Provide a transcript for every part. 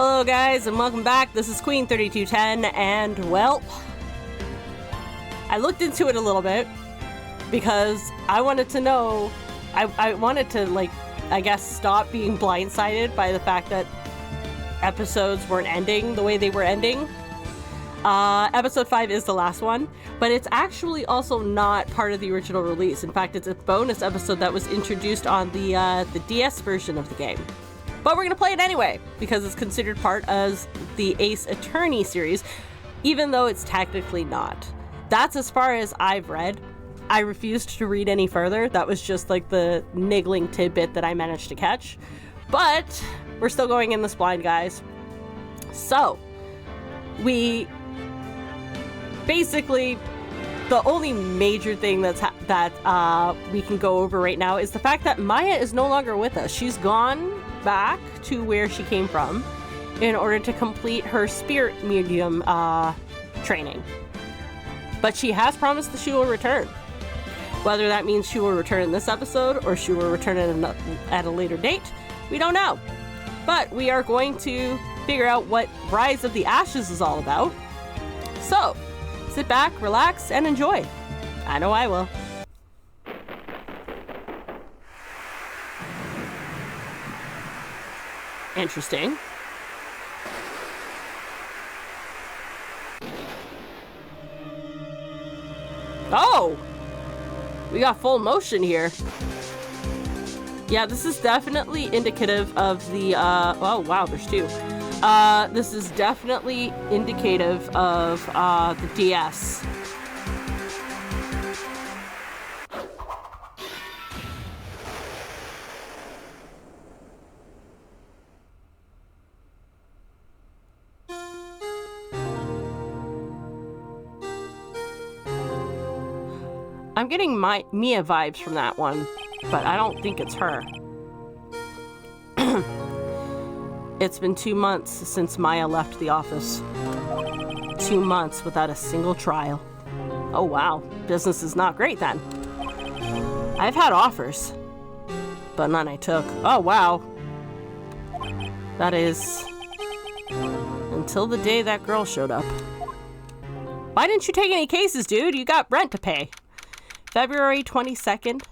Hello guys and welcome back. This is Queen 3210 and well, I looked into it a little bit because I wanted to know, I wanted to I guess stop being blindsided by the fact that episodes weren't ending the way they were ending. Episode 5 is the last one, but it's actually also not part of the original release. In fact, it's a bonus episode that was introduced on the DS version of the game. But we're going to play it anyway, because it's considered part of the Ace Attorney series, even though it's technically not. That's as far as I've read. I refused to read any further. That was just like the niggling tidbit that I managed to catch. But we're still going in this blind, guys. So, we basically, the only major thing that we can go over right now is the fact that Maya is no longer with us. She's gone back to where she came from in order to complete her spirit medium training. But she has promised that she will return. Whether that means she will return in this episode or she will return at a later date, we don't know. But we are going to figure out what Rise of the Ashes is all about. So, sit back, relax, and enjoy. I know I will. Interesting. Oh! We got full motion here. Yeah, this is definitely indicative of the, oh wow, there's two. This is definitely indicative of, the DS. I'm getting Mia vibes from that one, but I don't think it's her. It's been 2 months since Maya left the office. 2 months without a single trial. Oh wow, business is not great then. I've had offers, but none I took. Oh wow. That is until the day that girl showed up. Why didn't you take any cases, dude? You got rent to pay. February 22nd,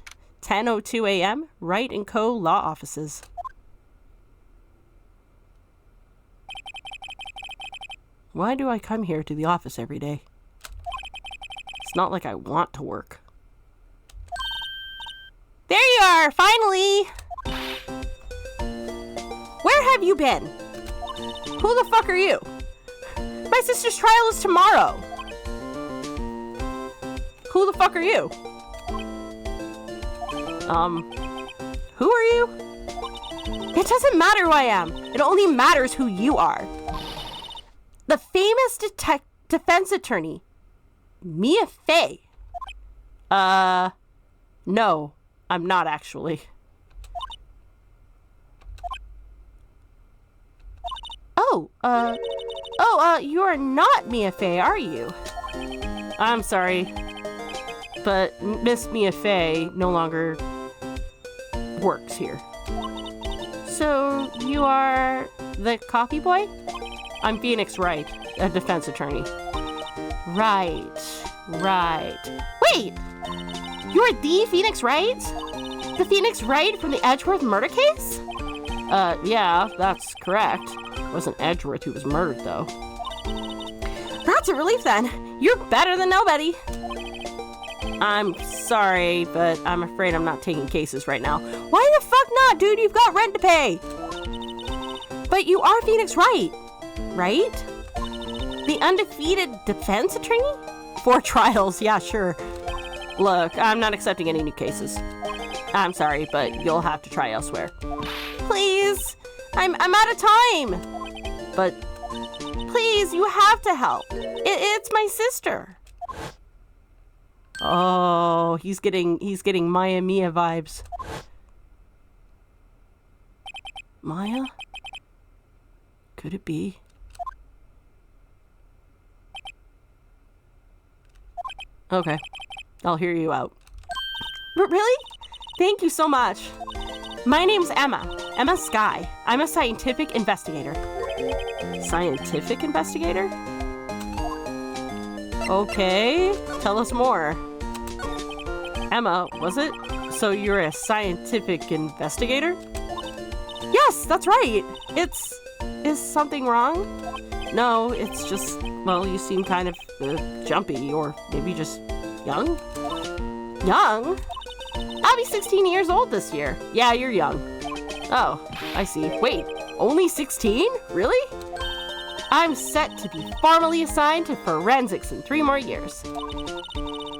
10:02 a.m., Wright & Co. Law Offices. Why do I come here to the office every day? It's not like I want to work. There you are, finally! Where have you been? Who the fuck are you? My sister's trial is tomorrow. Who the fuck are you? Who are you? It doesn't matter who I am. It only matters who you are. The famous defense attorney, Mia Fey. No, I'm not actually. You are not Mia Fey, are you? I'm sorry. But Miss Mia Fey no longer works here. So, you are the copy boy? I'm Phoenix Wright, a defense attorney. Right. Wait! You're the Phoenix Wright? The Phoenix Wright from the Edgeworth murder case? Yeah, that's correct. It wasn't Edgeworth who was murdered, though. That's a relief, then. You're better than nobody. I'm sorry, but I'm afraid I'm not taking cases right now. Why the fuck not, dude? You've got rent to pay. But you are Phoenix Wright, right? The undefeated defense attorney? 4 trials, yeah, sure. Look, I'm not accepting any new cases. I'm sorry, but you'll have to try elsewhere. Please, I'm out of time. But please, you have to help. It's my sister. Oh, he's getting Maya Mia vibes. Maya? Could it be? Okay, I'll hear you out. Really? Thank you so much. My name's Ema Skye. I'm a scientific investigator. Scientific investigator? Okay, tell us more. Emma, was it? So you're a scientific investigator? Yes, that's right. Is something wrong? No, it's just, well, you seem kind of jumpy, or maybe just young? Young? I'll be 16 years old this year. Yeah, you're young. Oh, I see. Wait, only 16? Really? I'm set to be formally assigned to forensics in 3 more years.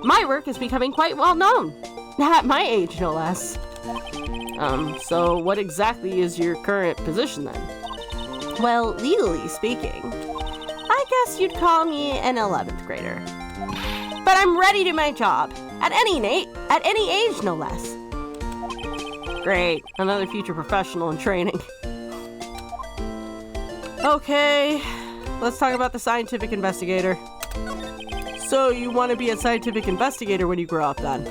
My work is becoming quite well known. At my age, no less. So what exactly is your current position then? Well, legally speaking, I guess you'd call me an 11th grader. But I'm ready to do my job. At any age, no less. Great, another future professional in training. Okay, let's talk about the scientific investigator. So you want to be a scientific investigator when you grow up then?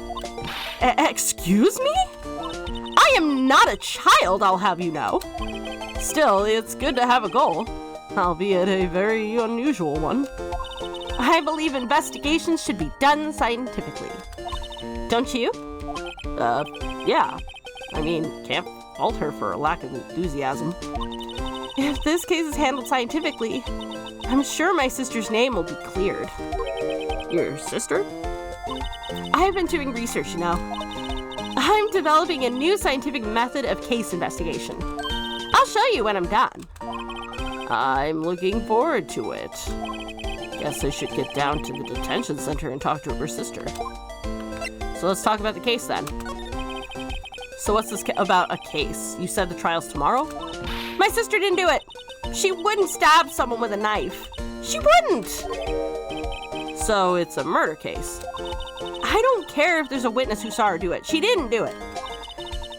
Excuse me? I am not a child, I'll have you know. Still, it's good to have a goal, albeit a very unusual one. I believe investigations should be done scientifically. Don't you? Yeah. I mean, can't fault her for a lack of enthusiasm. If this case is handled scientifically, I'm sure my sister's name will be cleared. Your sister? I've been doing research, you know. I'm developing a new scientific method of case investigation. I'll show you when I'm done. I'm looking forward to it. Guess I should get down to the detention center and talk to her sister. So let's talk about the case then. So what's this about a case? You said the trial's tomorrow? My sister didn't do it. She wouldn't stab someone with a knife. She wouldn't. So it's a murder case. I don't care if there's a witness who saw her do it. She didn't do it.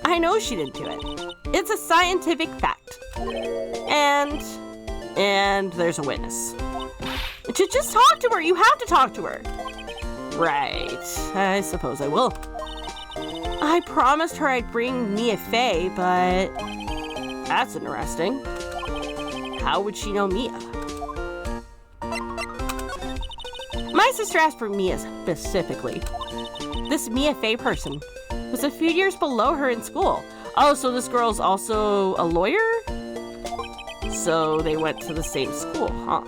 I know she didn't do it. It's a scientific fact. And there's a witness. Just talk to her. You have to talk to her. Right. I suppose I will. I promised her I'd bring Mia Fey, but that's interesting. How would she know Mia? My sister asked for Mia specifically. This Mia Fey person was a few years below her in school. Oh, so this girl's also a lawyer? So they went to the same school, huh?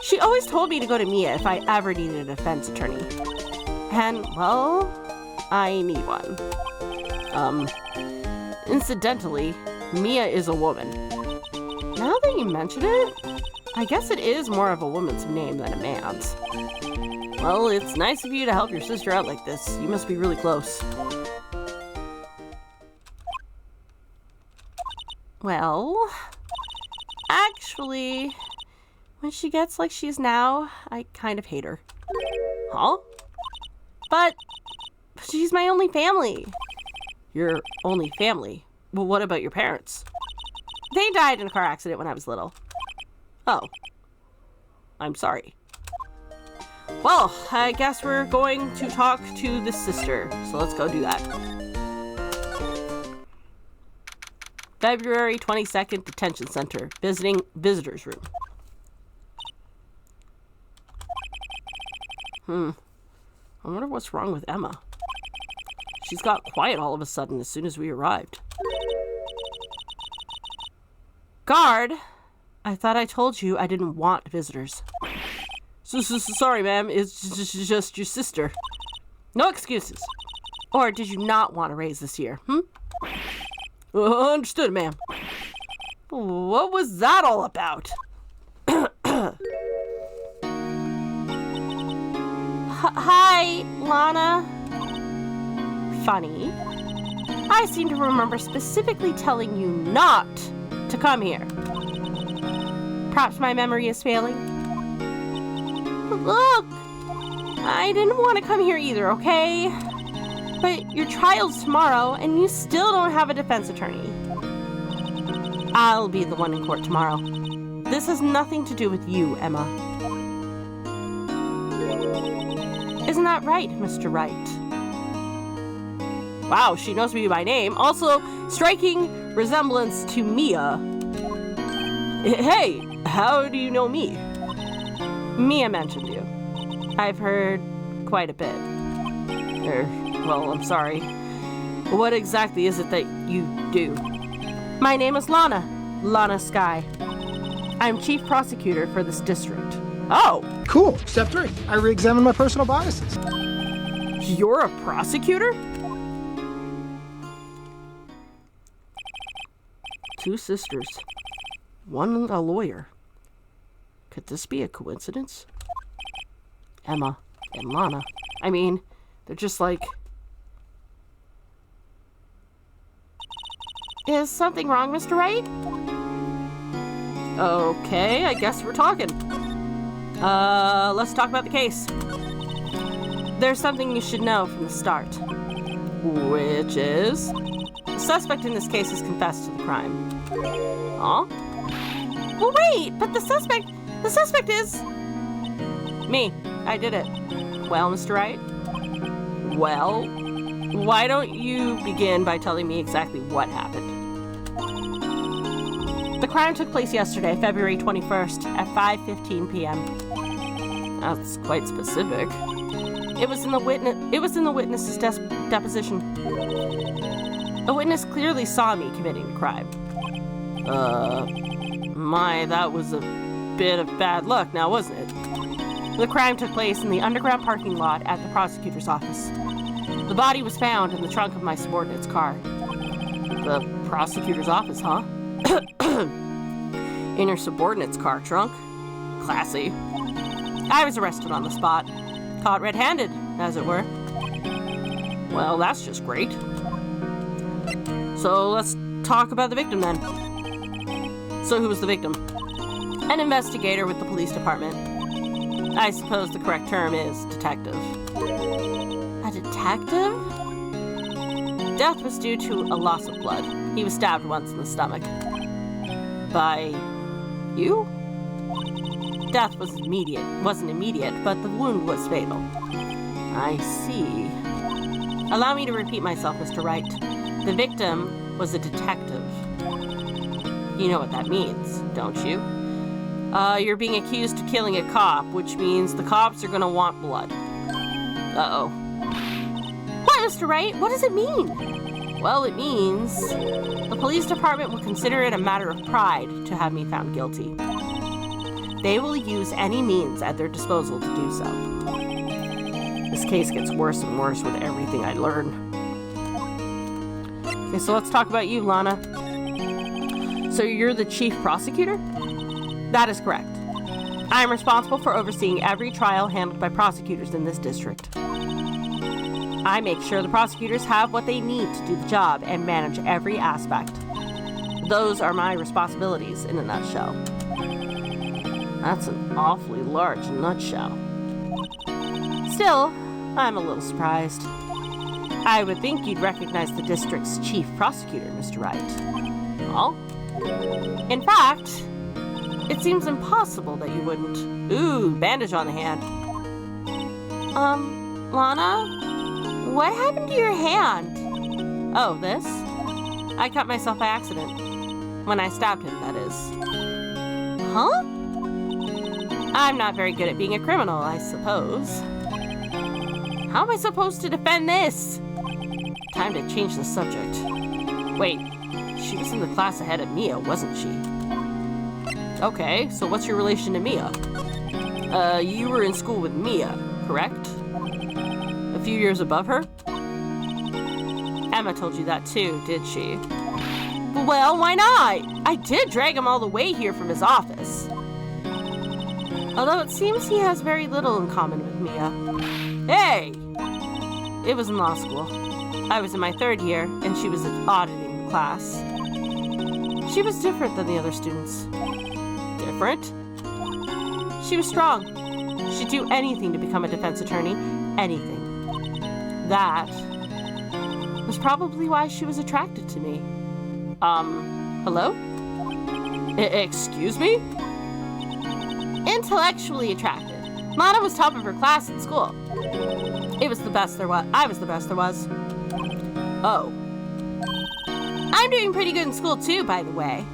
She always told me to go to Mia if I ever needed a defense attorney. And, well, I need one. Incidentally, Mia is a woman. Now that you mention it, I guess it is more of a woman's name than a man's. Well, it's nice of you to help your sister out like this. You must be really close. Well, actually, when she gets like she's now, I kind of hate her. Huh? But she's my only family. Your only family? Well, what about your parents? They died in a car accident when I was little. Oh. I'm sorry. Well, I guess we're going to talk to the sister, so let's go do that. February 22nd, Detention Center, visitors room. I wonder what's wrong with Emma. She's got quiet all of a sudden as soon as we arrived. Guard, I thought I told you I didn't want visitors. Sorry, ma'am. It's just your sister. No excuses. Or did you not want to raise this year, Understood, ma'am. What was that all about? Hi, Lana. Funny. I seem to remember specifically telling you not to come here. Perhaps my memory is failing. Look, I didn't want to come here either, okay? But your trial's tomorrow, and you still don't have a defense attorney. I'll be the one in court tomorrow. This has nothing to do with you, Emma. Isn't that right, Mr. Wright? Wow, she knows me by name. Also, striking resemblance to Mia. Hey, how do you know me? Mia mentioned you. I've heard quite a bit. Well, I'm sorry. What exactly is it that you do? My name is Lana. Lana Skye. I'm chief prosecutor for this district. Oh! Cool. Step 3. I re-examine my personal biases. You're a prosecutor? 2 sisters. 1 a lawyer. Could this be a coincidence? Emma and Lana. I mean, they're just like... Is something wrong, Mr. Wright? Okay, I guess we're talking. Let's talk about the case. There's something you should know from the start. Which is... The suspect in this case has confessed to the crime. Huh? Well, wait, but the suspect is... Me. I did it. Well, Mr. Wright? Well, why don't you begin by telling me exactly what happened? The crime took place yesterday, February 21st at 5:15 p.m. That's quite specific. It was in the witness's deposition. A witness clearly saw me committing the crime. That was a bit of bad luck now, wasn't it? The crime took place in the underground parking lot at the prosecutor's office. The body was found in the trunk of my subordinate's car. The prosecutor's office, huh? In your subordinate's car trunk? Classy. I was arrested on the spot. Caught red-handed, as it were. Well, that's just great. So let's talk about the victim then. So who was the victim? An investigator with the police department. I suppose the correct term is detective. A detective? Death was due to a loss of blood. He was stabbed once in the stomach. By you? Death wasn't immediate, but the wound was fatal. I see. Allow me to repeat myself, Mr. Wright. The victim was a detective. You know what that means, don't you? You're being accused of killing a cop, which means the cops are gonna want blood. Uh-oh. What, Mr. Wright? What does it mean? Well, it means the police department will consider it a matter of pride to have me found guilty. They will use any means at their disposal to do so. This case gets worse and worse with everything I learn. Okay, so let's talk about you, Lana. So you're the chief prosecutor? That is correct. I am responsible for overseeing every trial handled by prosecutors in this district. I make sure the prosecutors have what they need to do the job and manage every aspect. Those are my responsibilities in a nutshell. That's an awfully large nutshell. Still, I'm a little surprised. I would think you'd recognize the district's chief prosecutor, Mr. Wright. Well, in fact, it seems impossible that you wouldn't. Ooh, bandage on the hand. Lana? What happened to your hand? Oh, this? I cut myself by accident. When I stabbed him, that is. Huh? I'm not very good at being a criminal, I suppose. How am I supposed to defend this? Time to change the subject. Wait, she was in the class ahead of Mia, wasn't she? Okay, so what's your relation to Mia? You were in school with Mia, correct? A few years above her? Emma told you that too, did she? Well, why not? I did drag him all the way here from his office. Although it seems he has very little in common with Mia. Hey! It was in law school. I was in my 3rd year, and she was auditing the class. She was different than the other students. Different? She was strong. She'd do anything to become a defense attorney. Anything. That was probably why she was attracted to me. Hello? Excuse me? Intellectually attracted. Lana was top of her class in school. It was the best there was. I was the best there was. Oh. I'm doing pretty good in school too, by the way.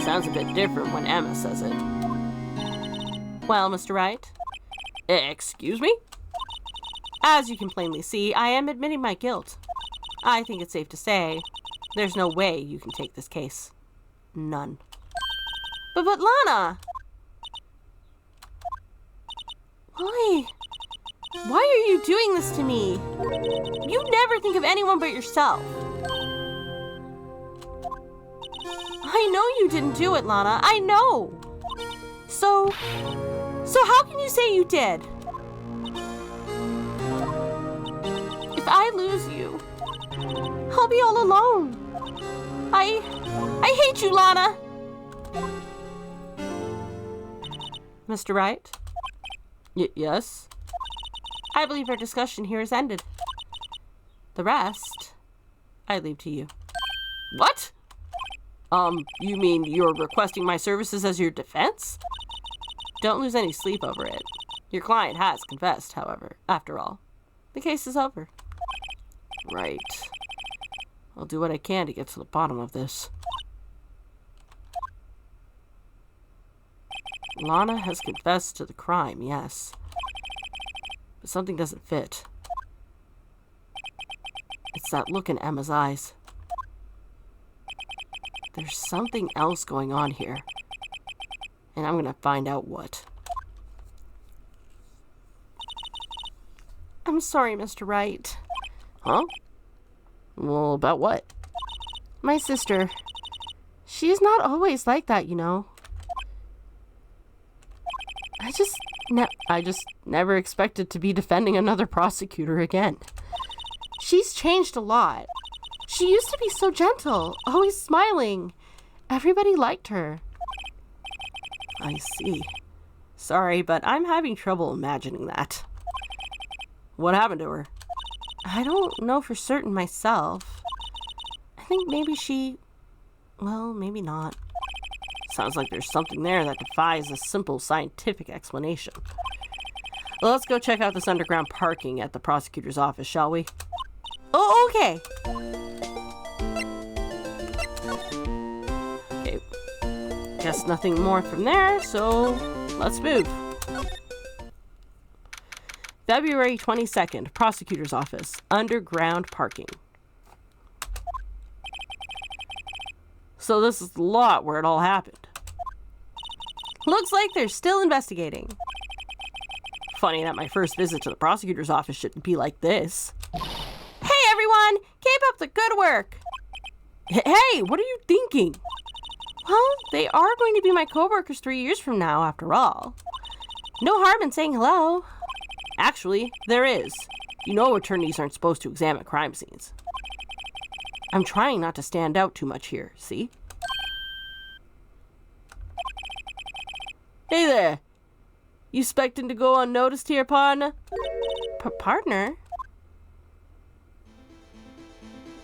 Sounds a bit different when Emma says it. Well, Mr. Wright? Excuse me? As you can plainly see, I am admitting my guilt. I think it's safe to say there's no way you can take this case. None. But Lana! Why? Why are you doing this to me? You never think of anyone but yourself. I know you didn't do it, Lana. I know. So how can you say you did? If I lose you, I'll be all alone. I hate you, Lana. Mr. Wright? Yes? I believe our discussion here is ended. The rest, I leave to you. What? You mean you're requesting my services as your defense? Don't lose any sleep over it. Your client has confessed, however. After all, the case is over. Right. I'll do what I can to get to the bottom of this. Lana has confessed to the crime, yes. But something doesn't fit. It's that look in Emma's eyes. There's something else going on here. And I'm gonna find out what. I'm sorry, Mr. Wright. Huh? Well, about what? My sister. She's not always like that, you know. I just never expected to be defending another prosecutor again. She's changed a lot. She used to be so gentle, always smiling. Everybody liked her. I see. Sorry, but I'm having trouble imagining that. What happened to her? I don't know for certain myself. I think maybe well, maybe not. Sounds like there's something there that defies a simple scientific explanation. Well, let's go check out this underground parking at the prosecutor's office, shall we? Oh, okay. Okay. Guess nothing more from there, so let's move. February 22nd, prosecutor's office, underground parking. So this is the lot where it all happened. Looks like they're still investigating. Funny that my first visit to the prosecutor's office shouldn't be like this. Hey everyone! Keep up the good work! Hey, what are you thinking? Well, they are going to be my co-workers 3 years from now, after all. No harm in saying hello. Actually, there is. You know attorneys aren't supposed to examine crime scenes. I'm trying not to stand out too much here, see? Hey there! You expecting to go unnoticed here, partner? Partner?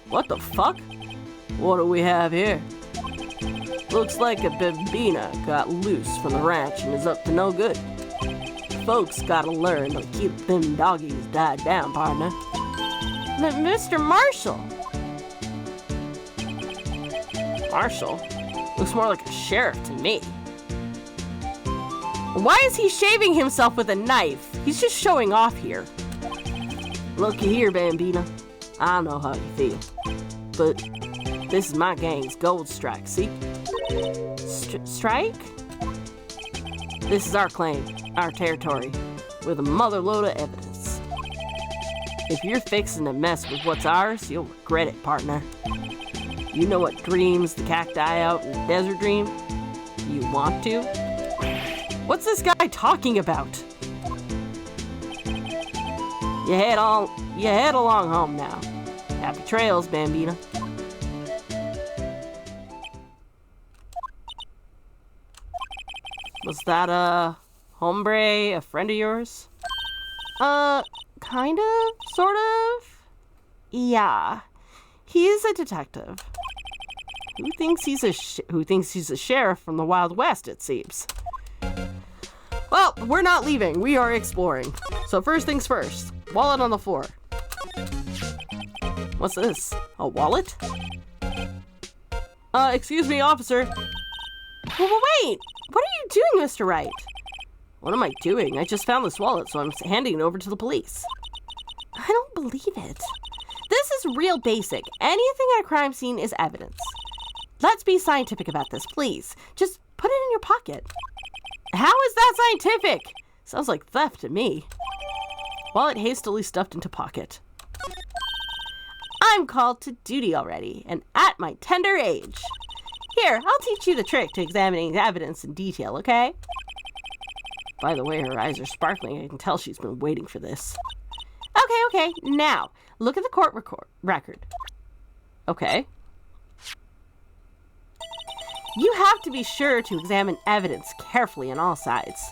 What the fuck? What do we have here? Looks like a bambina got loose from the ranch and is up to no good. Folks gotta learn to keep them doggies died down, partner. Mr. Marshall! Marshall? Looks more like a sheriff to me. Why is he shaving himself with a knife? He's just showing off here. Looky here, Bambina. I know how you feel. But this is my gang's gold strike, see? Strike? This is our claim, our territory, with a mother load of evidence. If you're fixing to mess with what's ours, you'll regret it, partner. You know what dreams the cacti out in the desert dream? You want to? What's this guy talking about? You head along home now. Happy trails, Bambina. Was that a hombre, a friend of yours? Kind of, sort of. Yeah, he's a detective. Who thinks he's a sheriff from the Wild West? It seems. Well, we're not leaving. We are exploring. So first things first. Wallet on the floor. What's this? A wallet? Excuse me, officer. Wait! What are you doing, Mr. Wright? What am I doing? I just found this wallet, so I'm handing it over to the police. I don't believe it. This is real basic. Anything at a crime scene is evidence. Let's be scientific about this, please. Just put it in your pocket. How is that scientific? Sounds like theft to me. Wallet hastily stuffed into pocket. I'm called to duty already, and at my tender age. Here, I'll teach you the trick to examining evidence in detail, okay? By the way, her eyes are sparkling. I can tell she's been waiting for this. Okay. Now, look at the court record. Okay. You have to be sure to examine evidence carefully on all sides.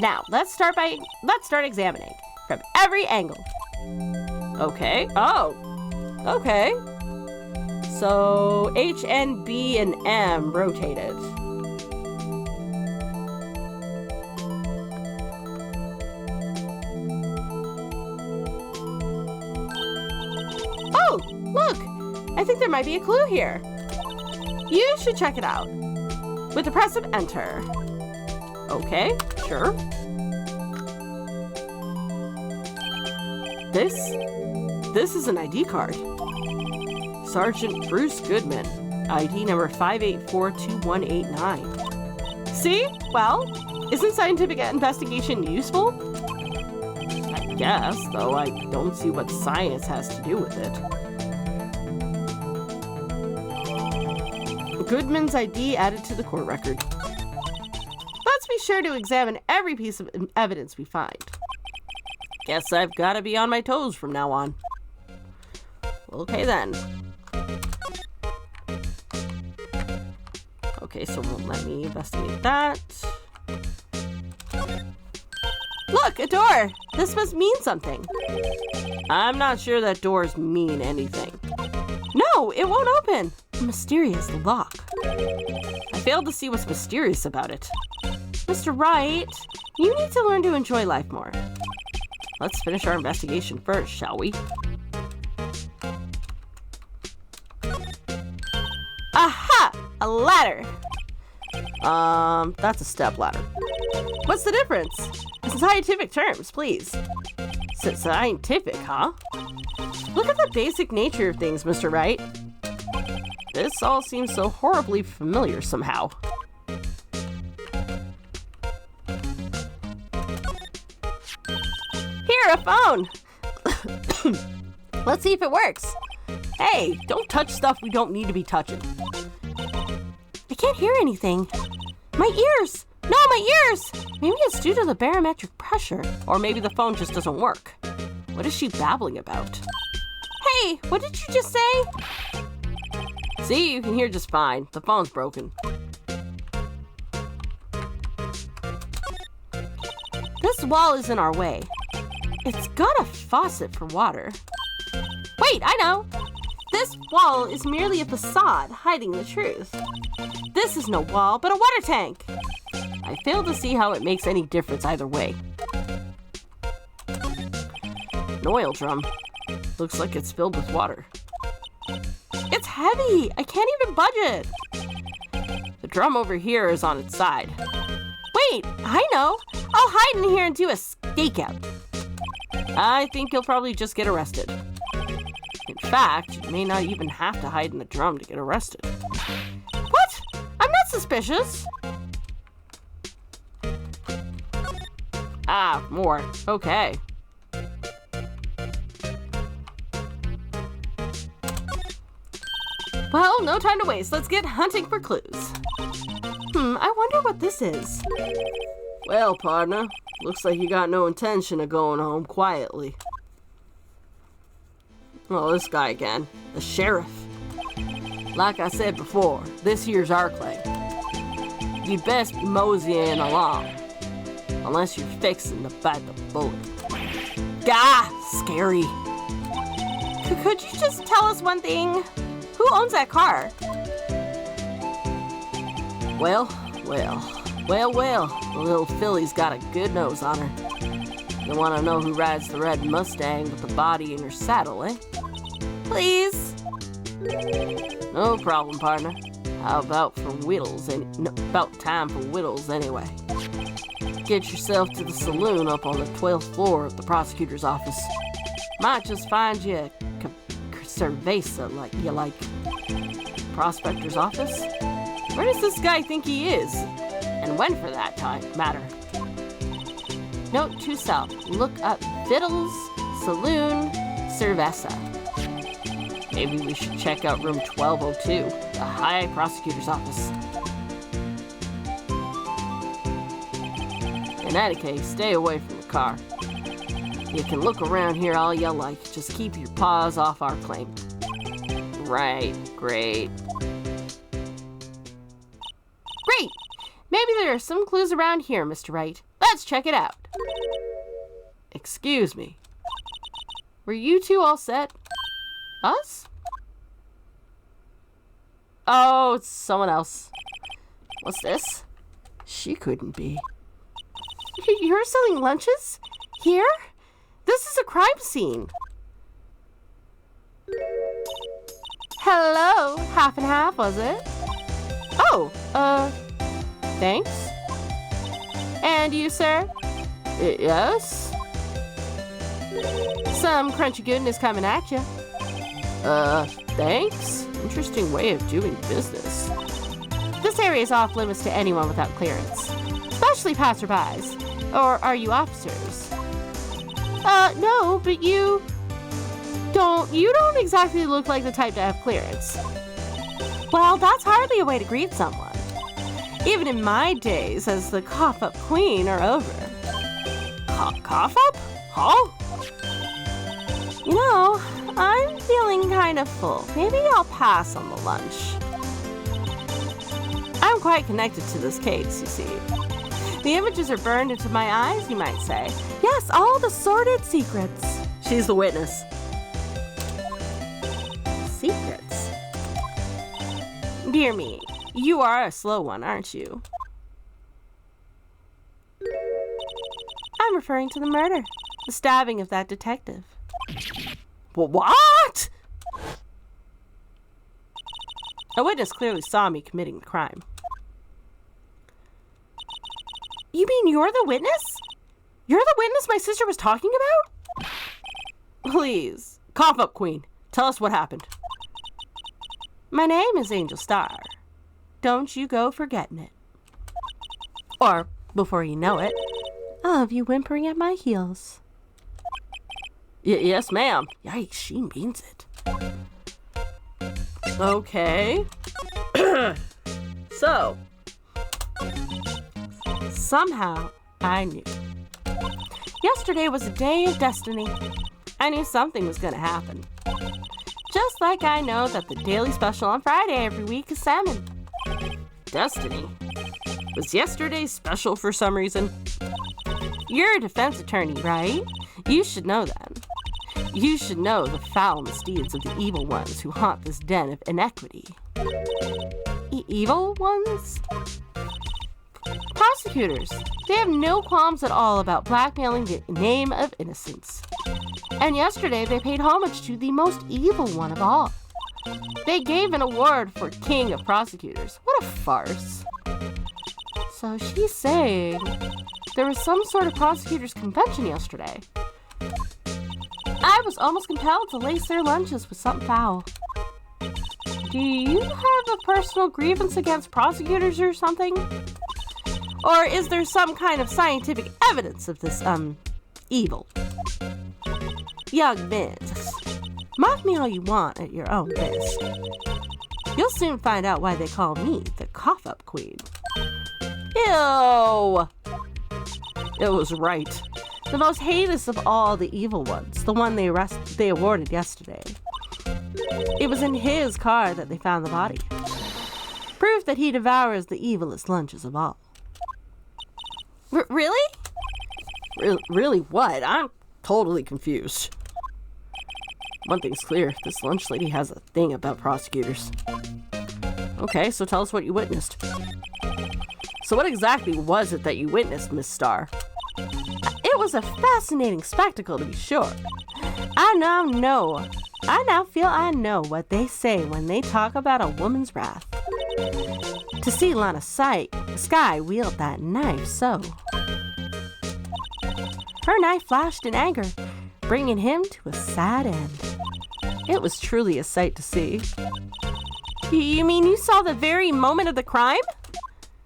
Now, let's start examining from every angle. Okay. Oh. Okay. So, H, N, B, and M rotated. Oh, look! I think there might be a clue here. You should check it out. With the press of enter. Okay, sure. This is an ID card. Sergeant Bruce Goodman, ID number 5842189. See? Well, isn't scientific investigation useful? I guess, though I don't see what science has to do with it. Goodman's ID added to the court record. Let's be sure to examine every piece of evidence we find. Guess I've got to be on my toes from now on. Okay then. Okay, so won't let me investigate that. Look, a door! This must mean something. I'm not sure that doors mean anything. No, it won't open. A mysterious lock. I failed to see what's mysterious about it. Mr. Wright, you need to learn to enjoy life more. Let's finish our investigation first, shall we? Aha! A ladder! That's a step ladder. What's the difference? It's scientific terms, please. Scientific, huh? Look at the basic nature of things, Mr. Wright. This all seems so horribly familiar somehow. Here, a phone! Let's see if it works. Hey, don't touch stuff we don't need to be touching. I can't hear anything. My ears! No, my ears! Maybe it's due to the barometric pressure. Or maybe the phone just doesn't work. What is she babbling about? Hey, what did you just say? See, you can hear just fine. The phone's broken. This wall is in our way. It's got a faucet for water. Wait, I know! This wall is merely a facade hiding the truth. This is no wall, but a water tank. I fail to see how it makes any difference either way. An oil drum. Looks like it's filled with water. It's heavy! I can't even budge it! The drum over here is on its side. Wait, I know! I'll hide in here and do a stakeout. I think you'll probably just get arrested. In fact, you may not even have to hide in the drum to get arrested. What? I'm not suspicious. Ah, more. Okay. Well, no time to waste. Let's get hunting for clues. I wonder what this is. Well, partner, looks like you got no intention of going home quietly. Oh, this guy again. The sheriff. Like I said before, this here's our claim. You'd best be moseying along. Unless you're fixing to bite the bullet. Gah! Scary. Could you just tell us one thing? Who owns that car? Well. The little filly's got a good nose on her. You want to know who rides the red Mustang with the body in her saddle, eh? Please. No problem, partner. How about for whittles? About time for whittles anyway. Get yourself to the saloon up on the 12th floor of the prosecutor's office. Might just find you a cerveza like you like. Prospector's office? Where does this guy think he is? And when for that matter? Note to self, look up Vittles, Saloon, Cerveza. Maybe we should check out room 1202, the High Prosecutor's Office. In any case, stay away from the car. You can look around here all you like, just keep your paws off our claim. Right, great. Great! Maybe there are some clues around here, Mr. Wright. Let's check it out. Excuse me. Were you two all set? Us? Oh, it's someone else. What's this? She couldn't be. You're selling lunches? Here? This is a crime scene. Hello, half and half, was it? Oh, thanks. And you, sir? Yes? Some crunchy goodness coming at you. Thanks. Interesting way of doing business. This area is off limits to anyone without clearance, especially passerbys. Or are you officers? No, but you don't exactly look like the type to have clearance. Well, that's hardly a way to greet someone. Even in my days as the cough-up queen are over. Cough-up? Huh? You know, I'm feeling kind of full. Maybe I'll pass on the lunch. I'm quite connected to this case, you see. The images are burned into my eyes, you might say. Yes, all the sordid secrets. She's the witness. Secrets? Dear me, you are a slow one, aren't you? I'm referring to the murder. The stabbing of that detective. What? A witness clearly saw me committing the crime. You mean you're the witness? You're the witness my sister was talking about? Please, cough up, Queen. Tell us what happened. My name is Angel Star. Don't you go forgetting it. Or, before you know it, I'll have you whimpering at my heels. Yes, ma'am. Yikes, she means it. Okay. So, somehow, I knew. Yesterday was a day of destiny. I knew something was going to happen. Just like I know that the daily special on Friday every week is salmon. Destiny? Was yesterday's special for some reason? You're a defense attorney, right? You should know then. You should know the foul misdeeds of the evil ones who haunt this den of inequity. Evil ones? Prosecutors. They have no qualms at all about blackmailing the name of innocence. And yesterday they paid homage to the most evil one of all. They gave an award for King of Prosecutors. What a farce. So she's saying there was some sort of prosecutors' convention yesterday. I was almost compelled to lace their lunches with something foul. Do you have a personal grievance against prosecutors or something? Or is there some kind of scientific evidence of this, evil? Young miss, mock me all you want at your own risk. You'll soon find out why they call me the cough-up queen. Ew! It was right. The most heinous of all the evil ones, the one they awarded yesterday. It was in his car that they found the body. Proof that he devours the evilest lunches of all. Really? Really what? I'm totally confused. One thing's clear, this lunch lady has a thing about prosecutors. Okay, so tell us what you witnessed. So what exactly was it that you witnessed, Miss Starr? It was a fascinating spectacle, to be sure. I now feel I know what they say when they talk about a woman's wrath. To see Lana Skye wield that knife so. Her knife flashed in anger, bringing him to a sad end. It was truly a sight to see. You mean you saw the very moment of the crime?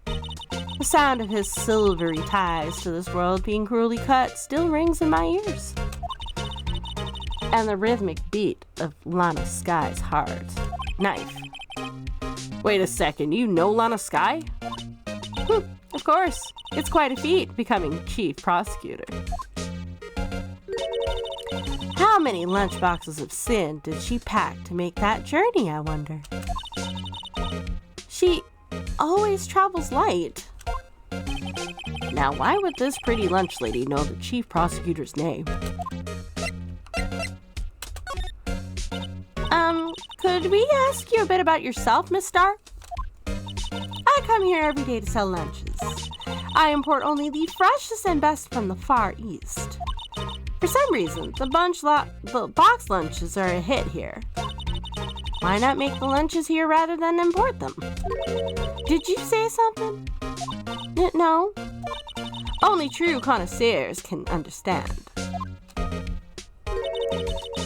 The sound of his silvery ties to this world being cruelly cut still rings in my ears. And the rhythmic beat of Lana Skye's heart. Knife. Wait a second, you know Lana Skye? Of course. It's quite a feat becoming chief prosecutor. How many lunchboxes of sin did she pack to make that journey, I wonder? She always travels light. Now, why would this pretty lunch lady know the chief prosecutor's name? Could we ask you a bit about yourself, Miss Star? I come here every day to sell lunches. I import only the freshest and best from the Far East. For some reason, the box lunches are a hit here. Why not make the lunches here rather than import them? Did you say something? No? Only true connoisseurs can understand.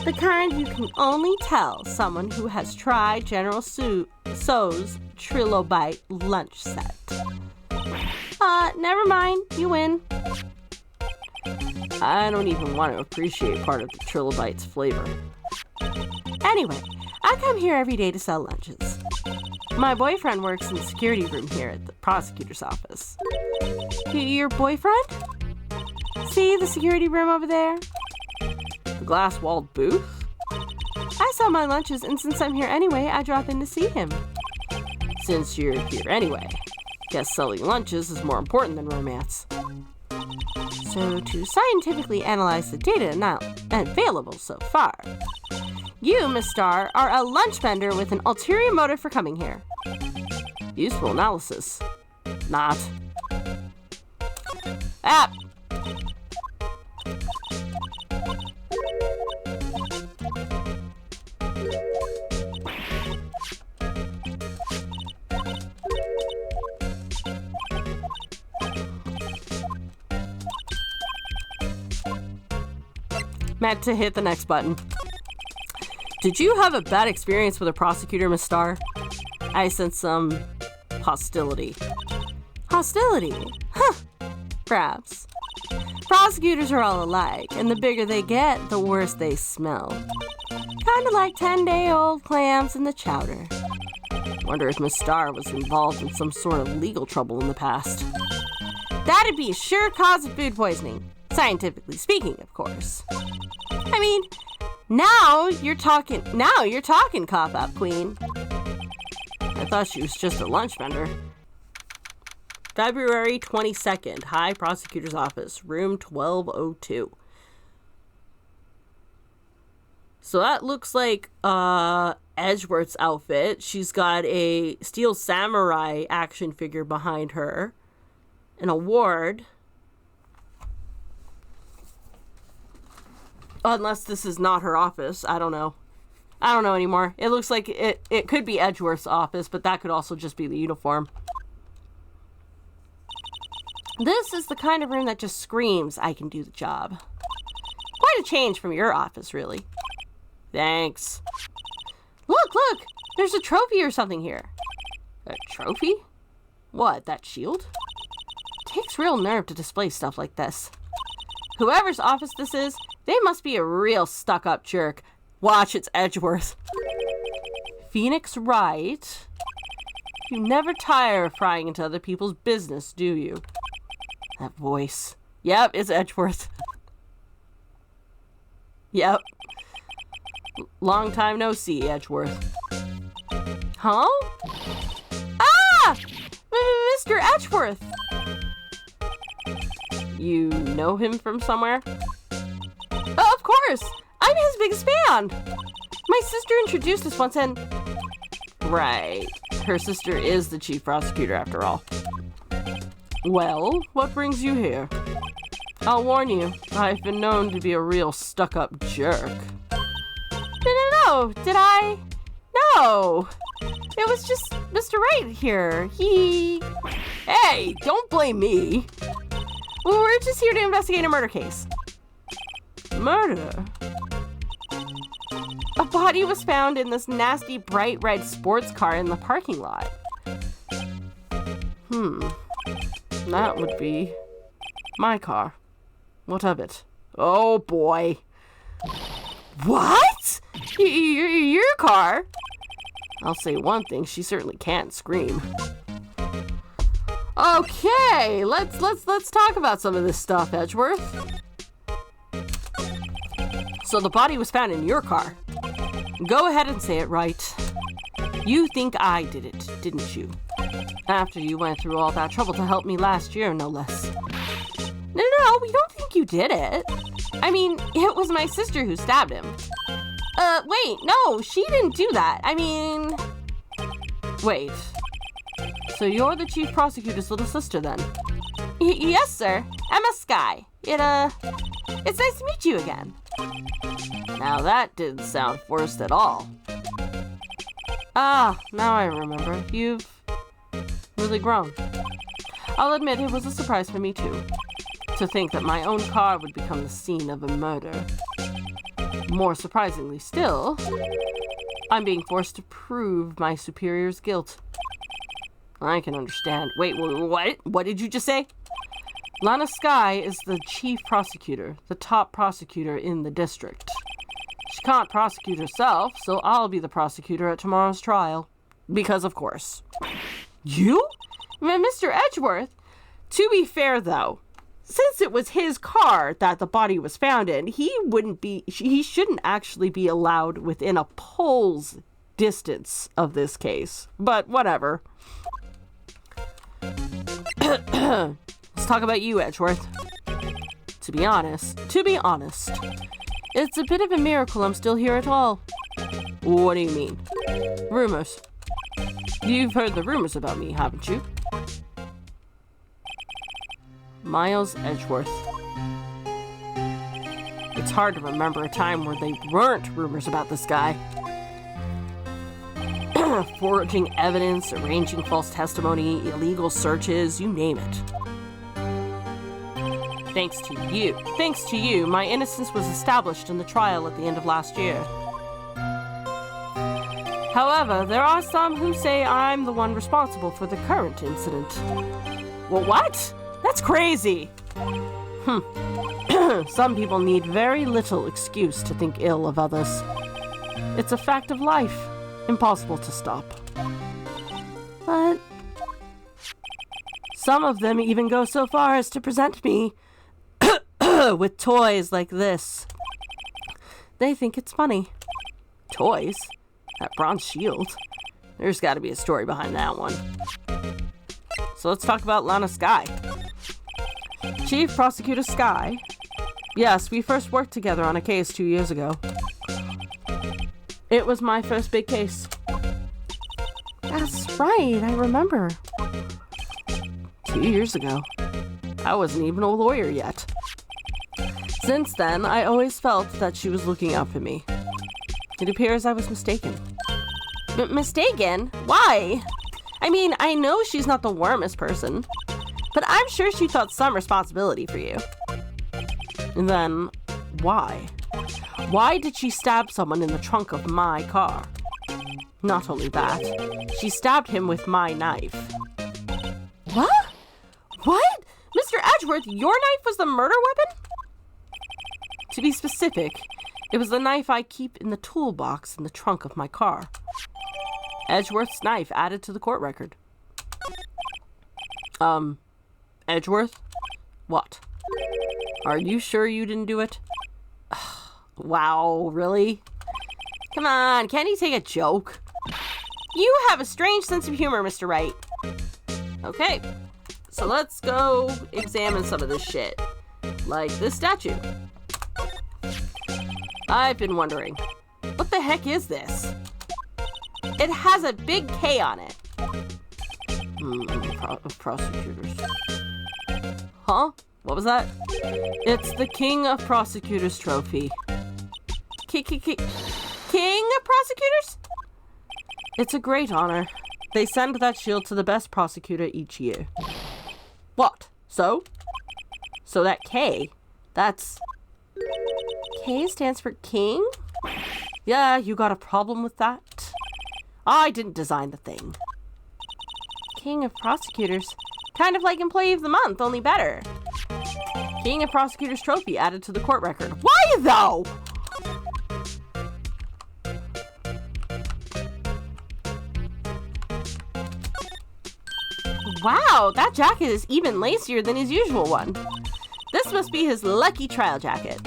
The kind you can only tell someone who has tried General So's Trilobite lunch set. Never mind, you win. I don't even want to appreciate part of the Trilobite's flavor. Anyway, I come here every day to sell lunches. My boyfriend works in the security room here at the prosecutor's office. Your boyfriend? See the security room over there? The glass-walled booth? I sell my lunches, and since I'm here anyway, I drop in to see him. Since you're here anyway, guess selling lunches is more important than romance. So to scientifically analyze the data not available so far, you, Miss Star, are a lunch vendor with an ulterior motive for coming here. Useful analysis. Not. Ah! Meant to hit the next button. Did you have a bad experience with a prosecutor, Miss Star? I sense some hostility. Hostility? Huh. Perhaps. Prosecutors are all alike, and the bigger they get, the worse they smell. Kinda like 10-day-old clams in the chowder. Wonder if Miss Star was involved in some sort of legal trouble in the past. That'd be a sure cause of food poisoning. Scientifically speaking, of course. I mean, now you're talking cop-up, Queen. I thought she was just a lunch vendor. February 22nd, High Prosecutor's Office, room 1202. So that looks like Edgeworth's outfit. She's got a Steel Samurai action figure behind her. An award. Unless this is not her office. I don't know. I don't know anymore. It looks like it could be Edgeworth's office, but that could also just be the uniform. This is the kind of room that just screams, I can do the job. Quite a change from your office, really. Thanks. Look! There's a trophy or something here. A trophy? What, that shield? Takes real nerve to display stuff like this. Whoever's office this is, they must be a real stuck-up jerk. Watch, it's Edgeworth. Phoenix Wright. You never tire of prying into other people's business, do you? That voice. Yep, it's Edgeworth. Yep. Long time no see, Edgeworth. Huh? Ah! Mr. Edgeworth! You know him from somewhere? Of course! I'm his biggest fan! My sister introduced us once and... Right. Her sister is the chief prosecutor after all. Well, what brings you here? I'll warn you, I've been known to be a real stuck-up jerk. No, did I? No! It was just Mr. Wright here. Hey, don't blame me. Well, we're just here to investigate a murder case. Murder? A body was found in this nasty bright red sports car in the parking lot. That would be my car. What of it? Oh boy. What? Your car? I'll say one thing, she certainly can't scream. Okay, let's talk about some of this stuff, Edgeworth. So the body was found in your car. Go ahead and say it right. You think I did it, didn't you? After you went through all that trouble to help me last year, no less. No, we don't think you did it. I mean, it was my sister who stabbed him. Wait, no, she didn't do that. I mean... Wait. So you're the chief prosecutor's little sister, then? Yes, sir. Ema Skye. It's nice to meet you again. Now that didn't sound forced at all. Ah, now I remember. You've really grown. I'll admit it was a surprise for me, too. To think that my own car would become the scene of a murder. More surprisingly still, I'm being forced to prove my superior's guilt. I can understand. Wait, what? What did you just say? Lana Skye is the chief prosecutor, the top prosecutor in the district. She can't prosecute herself, so I'll be the prosecutor at tomorrow's trial. Because of course. You? Mr. Edgeworth? To be fair, though, since it was his car that the body was found in, he shouldn't actually be allowed within a pole's distance of this case. But whatever. Let's talk about you, Edgeworth. To be honest, it's a bit of a miracle I'm still here at all. What do you mean? Rumors. You've heard the rumors about me, haven't you? Miles Edgeworth. It's hard to remember a time where they weren't rumors about this guy. Forging evidence, arranging false testimony, illegal searches, you name it. Thanks to you, my innocence was established in the trial at the end of last year. However, there are some who say I'm the one responsible for the current incident. Well, what? That's crazy. Some people need very little excuse to think ill of others. It's a fact of life. Impossible to stop. But some of them even go so far as to present me with toys like this. They think it's funny. Toys? That bronze shield? There's got to be a story behind that one. So let's talk about Lana Skye. Chief Prosecutor Skye. Yes, we first worked together on a case 2 years ago. It was my first big case. That's right, I remember. 2 years ago. I wasn't even a lawyer yet. Since then, I always felt that she was looking out for me. It appears I was mistaken. Mistaken? Why? I mean, I know she's not the warmest person, but I'm sure she felt some responsibility for you. And then, why? Why did she stab someone in the trunk of my car? Not only that, she stabbed him with my knife. What? What? Mr. Edgeworth, your knife was the murder weapon? To be specific, it was the knife I keep in the toolbox in the trunk of my car. Edgeworth's knife added to the court record. Edgeworth? What? Are you sure you didn't do it? Wow, really? Come on, can't he take a joke? You have a strange sense of humor, Mr. Wright. Okay, so let's go examine some of this shit. Like this statue. I've been wondering, what the heck is this? It has a big K on it. Prosecutors. Huh? What was that? It's the King of Prosecutors trophy. King of Prosecutors? It's a great honor. They send that shield to the best prosecutor each year. What? So? So that K, that's... K stands for king? Yeah, you got a problem with that? I didn't design the thing. King of prosecutors. Kind of like employee of the month, only better. King of prosecutors trophy added to the court record. Why though? Wow, that jacket is even lacier than his usual one. This must be his lucky trial jacket.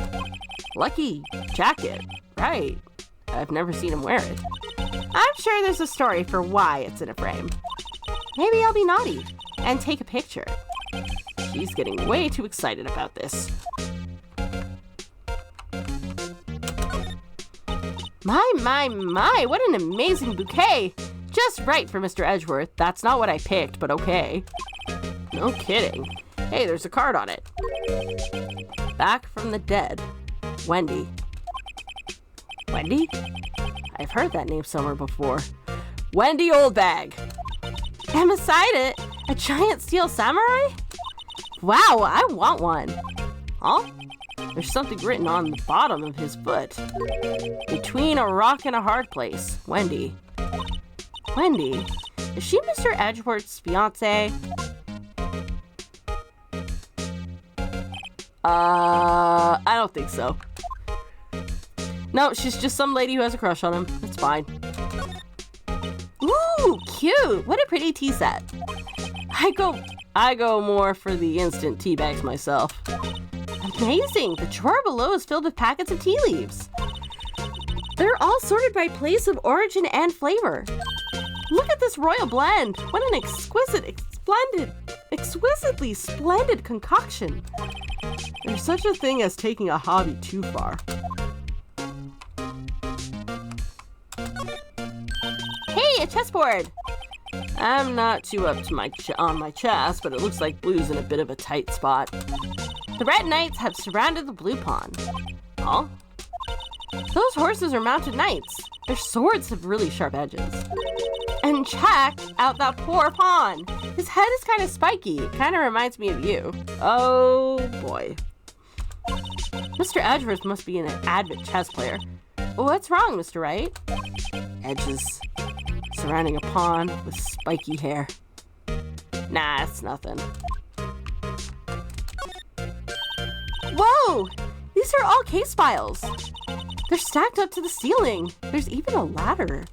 Lucky jacket, right. I've never seen him wear it. I'm sure there's a story for why it's in a frame. Maybe I'll be naughty and take a picture. She's getting way too excited about this. My, what an amazing bouquet. Just right for Mr. Edgeworth. That's not what I picked, but okay. No kidding. Hey, there's a card on it. Back from the dead. Wendy. Wendy? I've heard that name somewhere before. Wendy Oldbag. And beside it, a giant steel samurai? Wow, I want one. Huh? There's something written on the bottom of his foot. Between a rock and a hard place. Wendy. Wendy? Is she Mr. Edgeworth's fiancée? I don't think so. No, she's just some lady who has a crush on him. It's fine. Ooh, cute! What a pretty tea set. I go more for the instant tea bags myself. Amazing! The drawer below is filled with packets of tea leaves. They're all sorted by place of origin and flavor. Look at this royal blend. What an exquisitely splendid concoction. There's such a thing as taking a hobby too far. Hey, a chessboard! I'm not too up to on my chess, but it looks like blue's in a bit of a tight spot. The red knights have surrounded the blue pawn. Huh? Those horses are mounted knights. Their swords have really sharp edges. And check out that poor pawn. His head is kind of spiky. It kind of reminds me of you. Oh boy. Mr. Edgeworth must be an avid chess player. What's wrong, Mr. Wright? Edges. Surrounding a pawn with spiky hair. Nah, it's nothing. Whoa! These are all case files. They're stacked up to the ceiling. There's even a ladder.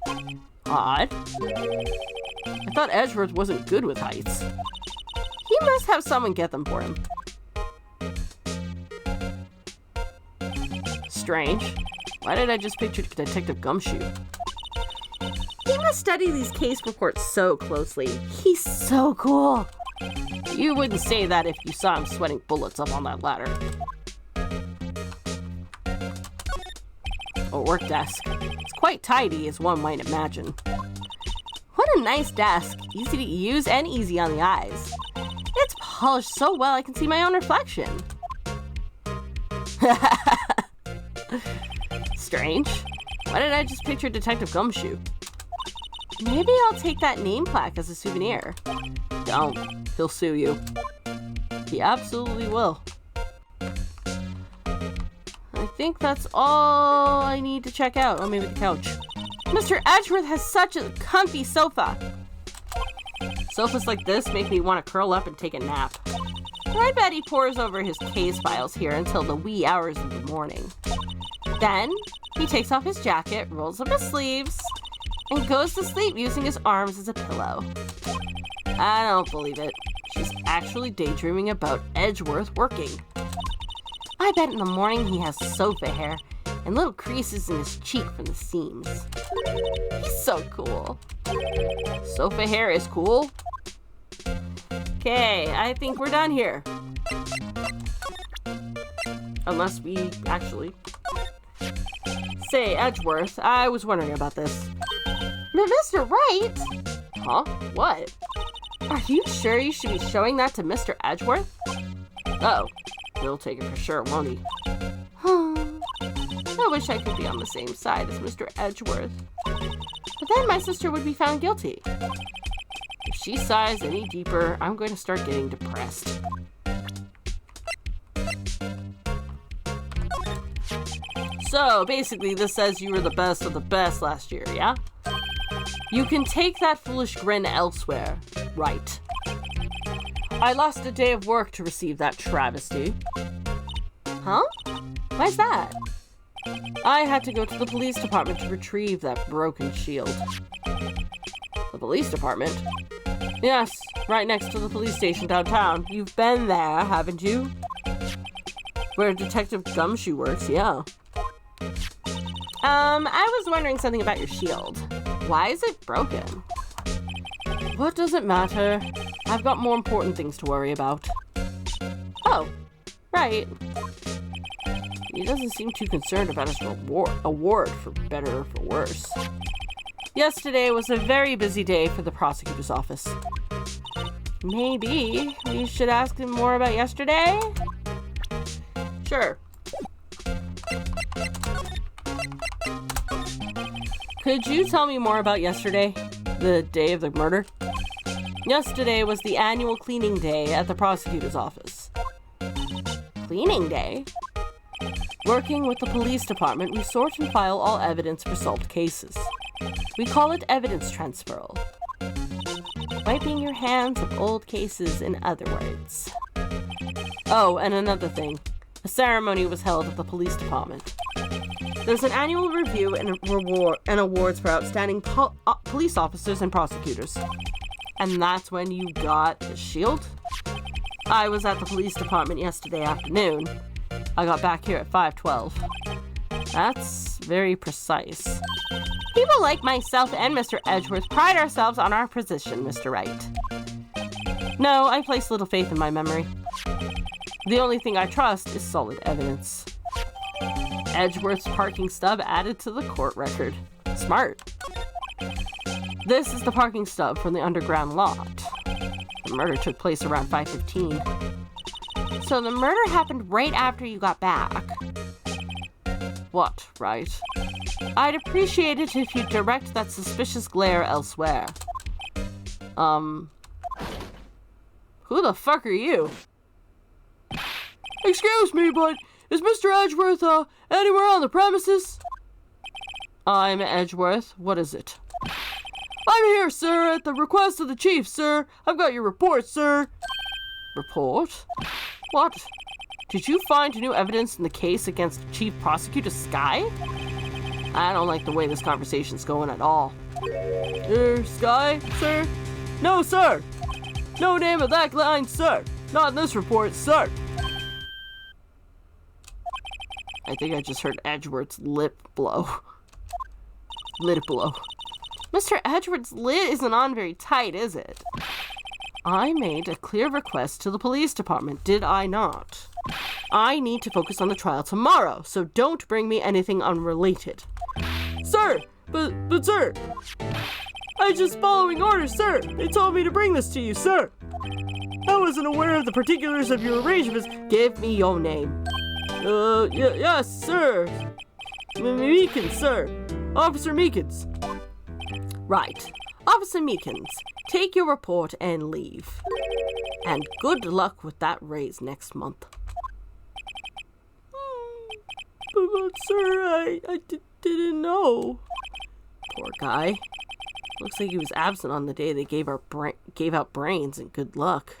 Odd. I thought Edgeworth wasn't good with heights. He must have someone get them for him. Strange. Why did I just picture Detective Gumshoe? He must study these case reports so closely. He's so cool. You wouldn't say that if you saw him sweating bullets up on that ladder. A work desk. It's quite tidy, as one might imagine. What a nice desk. Easy to use and easy on the eyes. It's polished so well I can see my own reflection. Strange. Why did I just picture Detective Gumshoe? Maybe I'll take that name plaque as a souvenir. Don't. He'll sue you. He absolutely will. I think that's all I need to check out. Oh, maybe the couch. Mr. Edgeworth has such a comfy sofa. Sofas like this make me want to curl up and take a nap. I bet he pores over his case files here until the wee hours of the morning. Then, he takes off his jacket, rolls up his sleeves, and goes to sleep using his arms as a pillow. I don't believe it. She's actually daydreaming about Edgeworth working. I bet in the morning he has sofa hair and little creases in his cheek from the seams. He's so cool. Sofa hair is cool? Okay, I think we're done here. Unless we actually... Say, Edgeworth, I was wondering about this. Mr. Wright? Huh? What? Are you sure you should be showing that to Mr. Edgeworth? Oh, he'll take it for sure, won't he? I wish I could be on the same side as Mr. Edgeworth. But then my sister would be found guilty. If she sighs any deeper, I'm going to start getting depressed. So, basically, this says you were the best of the best last year, yeah? You can take that foolish grin elsewhere, right? I lost a day of work to receive that travesty. Huh? Why's that? I had to go to the police department to retrieve that broken shield. The police department? Yes, right next to the police station downtown. You've been there, haven't you? Where Detective Gumshoe works, yeah. I was wondering something about your shield. Why is it broken? What does it matter? I've got more important things to worry about. Oh, right. He doesn't seem too concerned about his award for better or for worse. Yesterday was a very busy day for the prosecutor's office. Maybe we should ask him more about yesterday? Sure. Could you tell me more about yesterday? The day of the murder? Yesterday was the annual cleaning day at the prosecutor's office. Cleaning day? Working with the police department, we sort and file all evidence for solved cases. We call it evidence transferal. Wiping your hands of old cases, in other words. Oh, and another thing. A ceremony was held at the police department. There's an annual review and awards for outstanding police officers and prosecutors. And that's when you got the shield? I was at the police department yesterday afternoon. I got back here at 5:12. That's very precise. People like myself and Mr. Edgeworth pride ourselves on our position, Mr. Wright. No, I place little faith in my memory. The only thing I trust is solid evidence. Edgeworth's parking stub added to the court record. Smart. This is the parking stub from the underground lot. The murder took place around 5:15. So the murder happened right after you got back. What, right? I'd appreciate it if you'd direct that suspicious glare elsewhere. Who the fuck are you? Excuse me, but is Mr. Edgeworth, anywhere on the premises? I'm Edgeworth. What is it? I'm here, sir, at the request of the chief, sir. I've got your report, sir. Report? What? Did you find new evidence in the case against Chief Prosecutor Skye? I don't like the way this conversation's going at all. Skye, sir? No, sir. No name of that line, sir. Not in this report, sir. I think I just heard Edgeworth's lip blow. Lid blow. Mr. Edgeworth's lid isn't on very tight, is it? I made a clear request to the police department, did I not? I need to focus on the trial tomorrow, so don't bring me anything unrelated. Sir! But sir! I just following orders, sir! They told me to bring this to you, sir! I wasn't aware of the particulars of your arrangements. Give me your name. Yes, sir. Meekins, sir. Officer Meekins. Right. Officer Meekins, take your report and leave. And good luck with that raise next month. But sir, I didn't know. Poor guy. Looks like he was absent on the day they gave out brains, and good luck.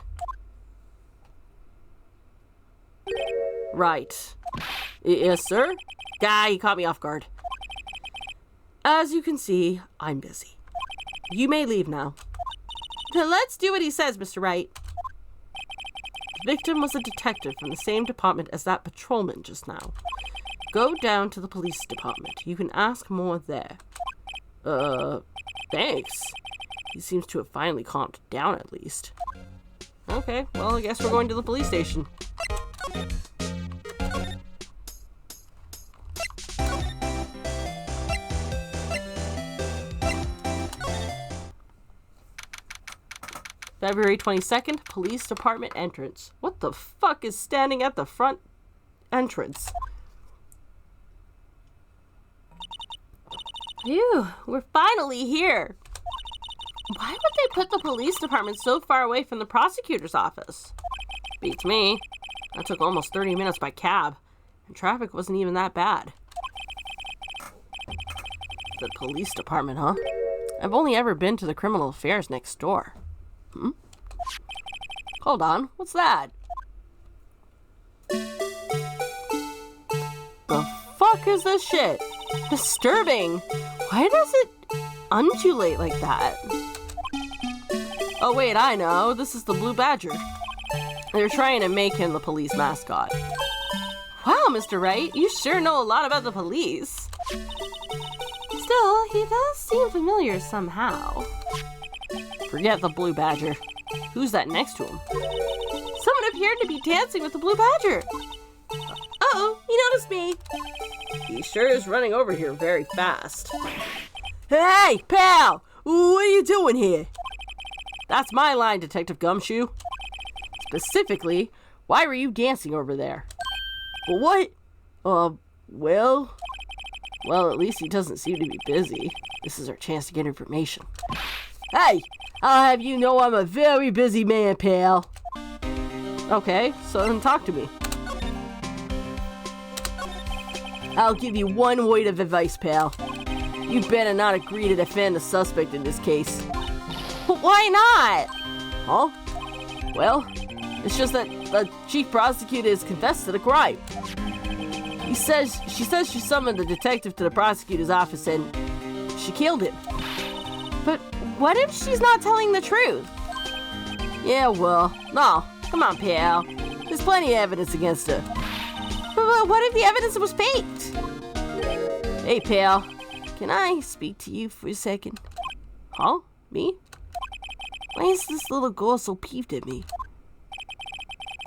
Right. Yes, sir? Guy, you caught me off guard. As you can see, I'm busy. You may leave now. Let's do what he says, Mr. Wright. The victim was a detective from the same department as that patrolman just now. Go down to the police department. You can ask more there. Thanks. He seems to have finally calmed down at least. Okay, well, I guess we're going to the police station. February 22nd, police department entrance. What the fuck is standing at the front entrance? Phew, we're finally here. Why would they put the police department so far away from the prosecutor's office? Beats me. That took almost 30 minutes by cab, and traffic wasn't even that bad. The police department, huh? I've only ever been to the criminal affairs next door. Hold on, what's that? The fuck is this shit? Disturbing. Why does it undulate like that? Oh wait, I know. This is the Blue Badger. They're trying to make him the police mascot. Wow, Mr. Wright, you sure know a lot about the police. Still, he does seem familiar somehow. Forget the Blue Badger. Who's that next to him? Someone appeared to be dancing with the Blue Badger. Uh-oh, he noticed me. He sure is running over here very fast. Hey, pal! What are you doing here? That's my line, Detective Gumshoe. Specifically, why were you dancing over there? What? Well, at least he doesn't seem to be busy. This is our chance to get information. Hey, I'll have you know I'm a very busy man, pal. Okay, so then talk to me. I'll give you one word of advice, pal. You better not agree to defend the suspect in this case. Why not? Huh? Well, it's just that the chief prosecutor has confessed to the crime. She says she summoned the detective to the prosecutor's office and she killed him. But what if she's not telling the truth? Yeah, well, no. Come on, pal. There's plenty of evidence against her. But what if the evidence was faked? Hey, pal. Can I speak to you for a second? Huh? Me? Why is this little girl so peeved at me?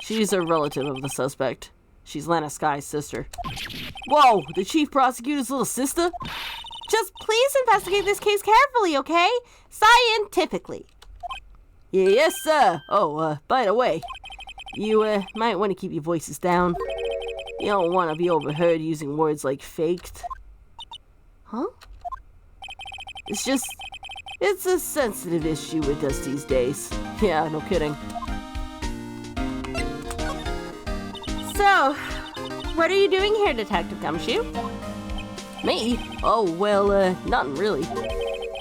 She's a relative of the suspect. She's Lana Skye's sister. Whoa, the chief prosecutor's little sister? Just please investigate this case carefully, okay? Scientifically. Yes, sir. Oh, by the way, you might want to keep your voices down. You don't want to be overheard using words like faked. Huh? It's a sensitive issue with us these days. Yeah, no kidding. So, what are you doing here, Detective Gumshoe? Me? Oh, well, nothing really.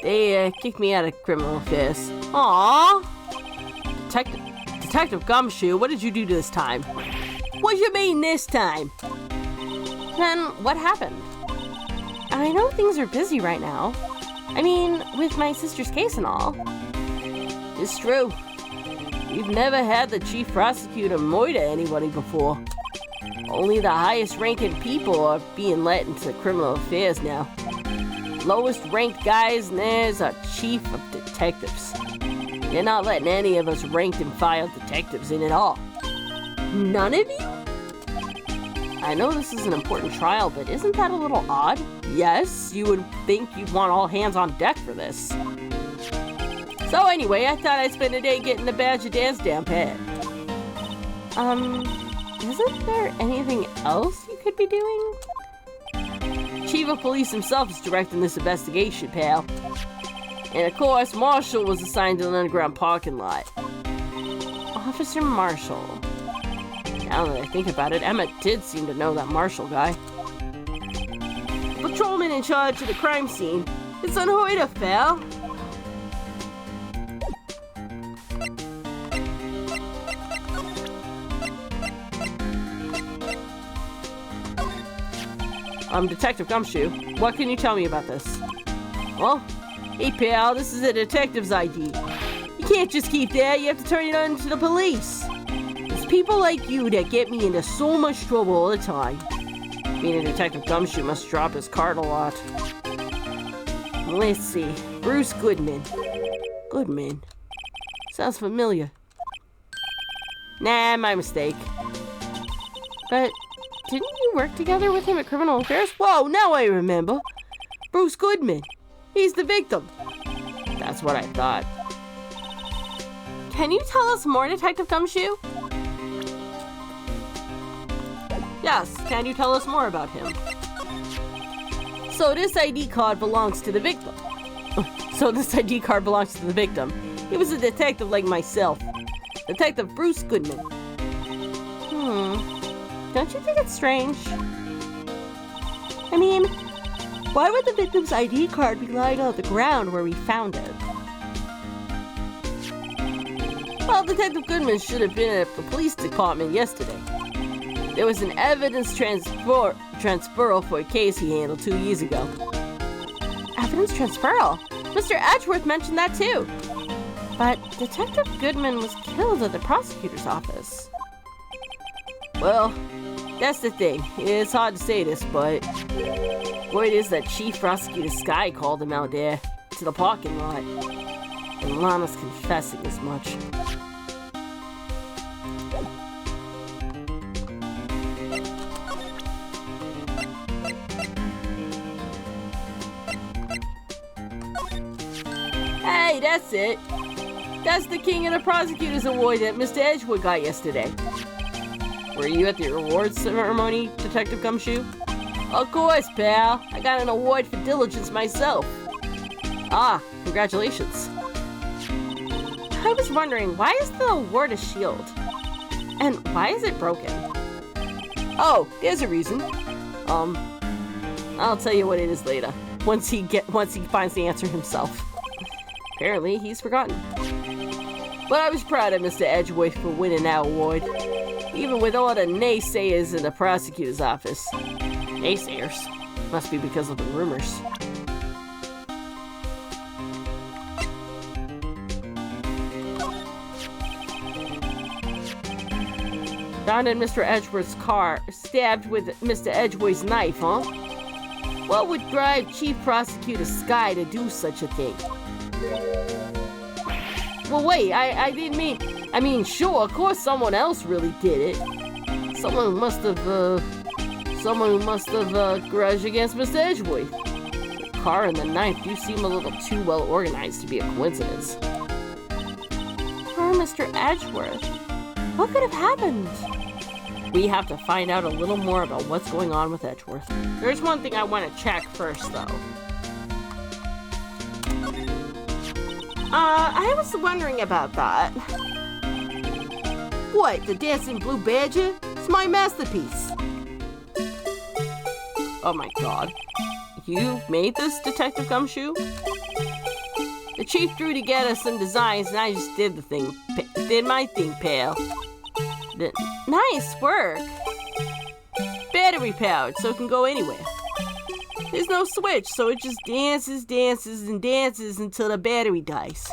They kicked me out of criminal affairs. Aww. Detective Gumshoe, what did you do this time? What you mean this time? Then what happened? I know things are busy right now. I mean, with my sister's case and all. It's true. We've never had the chief prosecutor murder anybody before. Only the highest ranking people are being let into criminal affairs now. Lowest ranked guys in there's a chief of detectives. They're not letting any of us ranked and filed detectives in at all. None of you? I know this is an important trial, but isn't that a little odd? Yes, you would think you'd want all hands on deck for this. So anyway, I thought I'd spend a day getting the badge of dance down pat. Isn't there anything else you could be doing? Chief of Police himself is directing this investigation, pal. And of course, Marshall was assigned to an underground parking lot. Officer Marshall. Now that I think about it, Emma did seem to know that Marshall guy. Patrolman in charge of the crime scene. It's unheard of, pal. Detective Gumshoe, what can you tell me about this? Well, hey pal, this is a detective's ID. You can't just keep that, you have to turn it on to the police. It's people like you that get me into so much trouble all the time. Being a Detective Gumshoe must drop his card a lot. Let's see, Bruce Goodman. Goodman? Sounds familiar. Nah, my mistake. But didn't you work together with him at Criminal Affairs? Whoa, now I remember. Bruce Goodman. He's the victim. That's what I thought. Can you tell us more, Detective Gumshoe? Yes, can you tell us more about him? So this ID card belongs to the victim. He was a detective like myself. Detective Bruce Goodman. Don't you think it's strange? I mean, why would the victim's ID card be lying on the ground where we found it? Well, Detective Goodman should have been at the police department yesterday. There was an evidence transferal for a case he handled 2 years ago. Evidence transferal? Mr. Edgeworth mentioned that too. But Detective Goodman was killed at the prosecutor's office. Well, that's the thing. It's hard to say this, but word is that Chief Prosecutor Skye called him out there to the parking lot. And Lana's confessing as much. Hey, that's it. That's the King of the Prosecutors Award that Mr. Edgewood got yesterday. Were you at the awards ceremony, Detective Gumshoe? Of course, pal. I got an award for diligence myself. Ah, congratulations. I was wondering, why is the award a shield? And why is it broken? Oh, there's a reason. I'll tell you what it is later. Once he finds the answer himself. Apparently, he's forgotten. But I was proud of Mr. Edgeworth for winning that award. Even with all the naysayers in the prosecutor's office. Naysayers? Must be because of the rumors. Found in Mr. Edgeworth's car, stabbed with Mr. Edgeworth's knife, huh? What would drive Chief Prosecutor Skye to do such a thing? Well, wait, I didn't mean... I mean, sure, of course someone else really did it. Someone who must have grudged against Mr. Edgeworth. The car and the knife do seem a little too well organized to be a coincidence. Poor Mr. Edgeworth. What could have happened? We have to find out a little more about what's going on with Edgeworth. There's one thing I want to check first, though. I was wondering about that. What, the Dancing Blue Badger? It's my masterpiece. Oh my god. You made this, Detective Gumshoe? The chief drew together some designs and I just did my thing, pal. Nice work. Battery powered, so it can go anywhere. There's no switch, so it just dances, dances, and dances until the battery dies.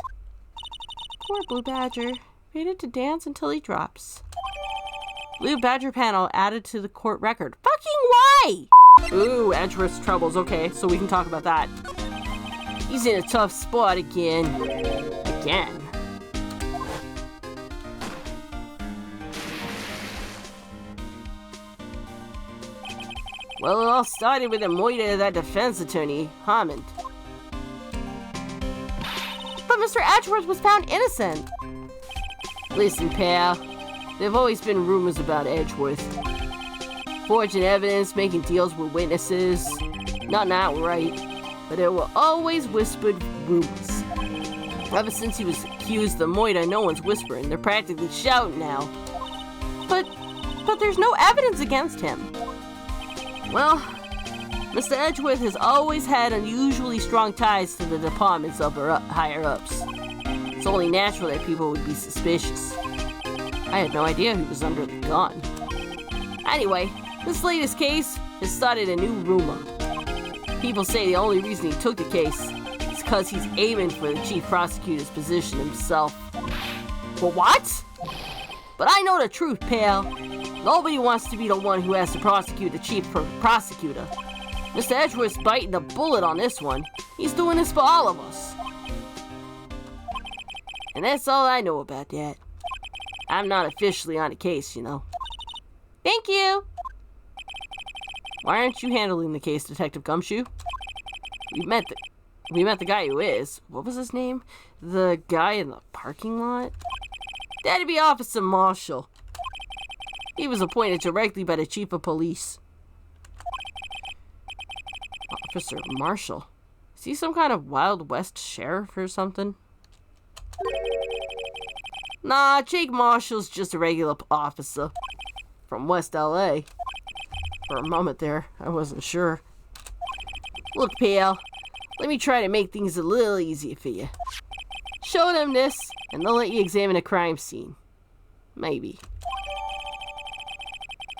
Poor Blue Badger. Rated to dance until he drops. Blue Badger panel added to the court record. Fucking why? Ooh, Edgeworth's troubles. Okay, so we can talk about that. He's in a tough spot again. Again. Well, it all started with the murder of that defense attorney, Hammond. But Mr. Edgeworth was found innocent. Listen, pal. There've always been rumors about Edgeworth. Forging evidence, making deals with witnesses. Nothing outright, but there were always whispered rumors. Ever since he was accused of murder, no one's whispering. They're practically shouting now. But there's no evidence against him. Well, Mr. Edgeworth has always had unusually strong ties to the department's higher-ups. It's only natural that people would be suspicious. I had no idea he was under the gun. Anyway, this latest case has started a new rumor. People say the only reason he took the case is because he's aiming for the chief prosecutor's position himself. But what? But I know the truth, pal. Nobody wants to be the one who has to prosecute the chief prosecutor. Mr. Edgeworth's biting the bullet on this one. He's doing this for all of us. And that's all I know about that. I'm not officially on the case, you know. Thank you! Why aren't you handling the case, Detective Gumshoe? We met the guy who is. What was his name? The guy in the parking lot? That'd be Officer Marshall. He was appointed directly by the chief of police. Officer Marshall. Is he some kind of Wild West sheriff or something? Nah, Jake Marshall's just a regular officer from West LA. For a moment there, I wasn't sure. Look, pal, let me try to make things a little easier for you. Show them this, and they'll let you examine a crime scene. Maybe.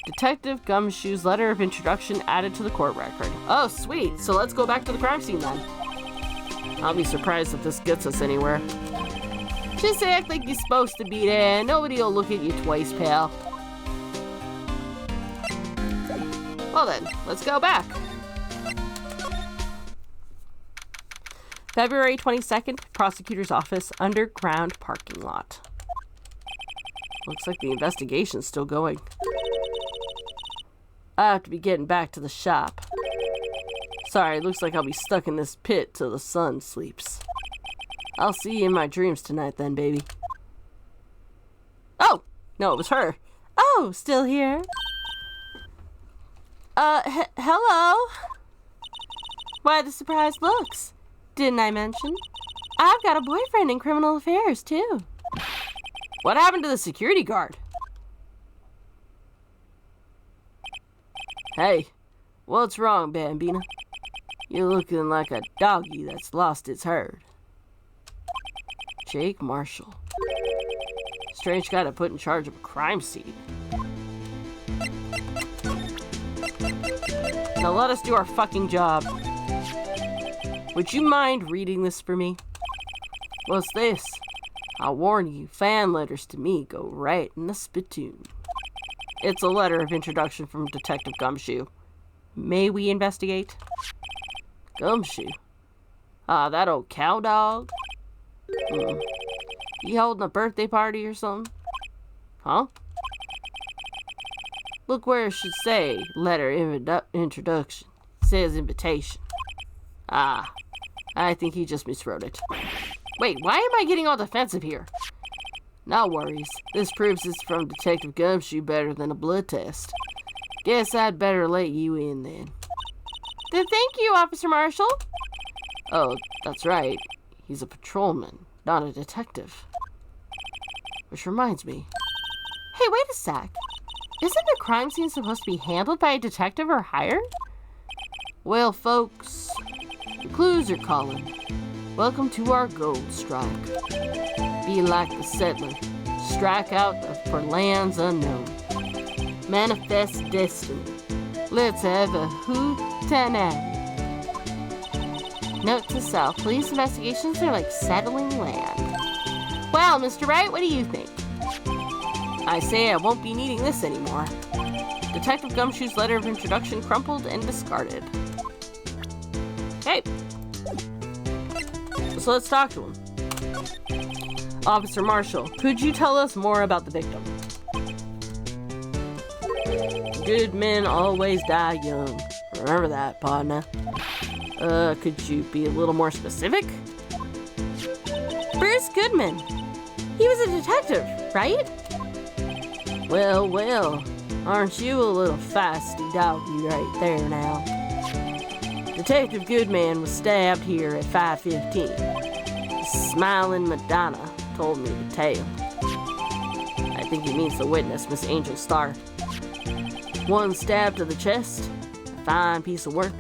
Detective Gumshoe's letter of introduction added to the court record. Oh, sweet. So let's go back to the crime scene then. I'll be surprised if this gets us anywhere. Just act like you're supposed to be there. Nobody will look at you twice, pal. Well then, let's go back. February 22nd, prosecutor's office, underground parking lot. Looks like the investigation's still going. I have to be getting back to the shop. Sorry, looks like I'll be stuck in this pit till the sun sleeps. I'll see you in my dreams tonight then, baby. Oh! No, it was her. Oh, still here? Hello? Why the surprised looks? Didn't I mention? I've got a boyfriend in criminal affairs, too. What happened to the security guard? Hey, what's wrong, Bambina? You're looking like a doggy that's lost its herd. Jake Marshall. Strange guy to put in charge of a crime scene. Now let us do our fucking job. Would you mind reading this for me? What's this? I'll warn you, fan letters to me go right in the spittoon. It's a letter of introduction from Detective Gumshoe. May we investigate? Gumshoe? Ah, that old cow dog? You holding a birthday party or something? Huh? Look where it should say letter introduction. It says invitation. Ah, I think he just miswrote it. Wait, why am I getting all defensive here? No worries. This proves it's from Detective Gumshoe better than a blood test. Guess I'd better let you in then. Thank you, Officer Marshall. Oh, that's right. He's a patrolman, not a detective. Which reminds me. Hey, wait a sec. Isn't a crime scene supposed to be handled by a detective or hired? Well, folks, the clues are calling. Welcome to our gold strike. Be like the settler. Strike out for lands unknown. Manifest destiny. Let's have a hootenanny. Note to self, police investigations are like settling land. Well, Mr. Wright, what do you think? I say I won't be needing this anymore. Detective Gumshoe's letter of introduction crumpled and discarded. Okay. So let's talk to him. Officer Marshall, could you tell us more about the victim? Good men always die young. Remember that, partner. Could you be a little more specific? Bruce Goodman. He was a detective, right? Well, well. Aren't you a little feisty doggy right there now? Detective Goodman was stabbed here at 5:15. The smiling Madonna told me to tell. I think he means the witness, Miss Angel Starr. One stab to the chest. A fine piece of work.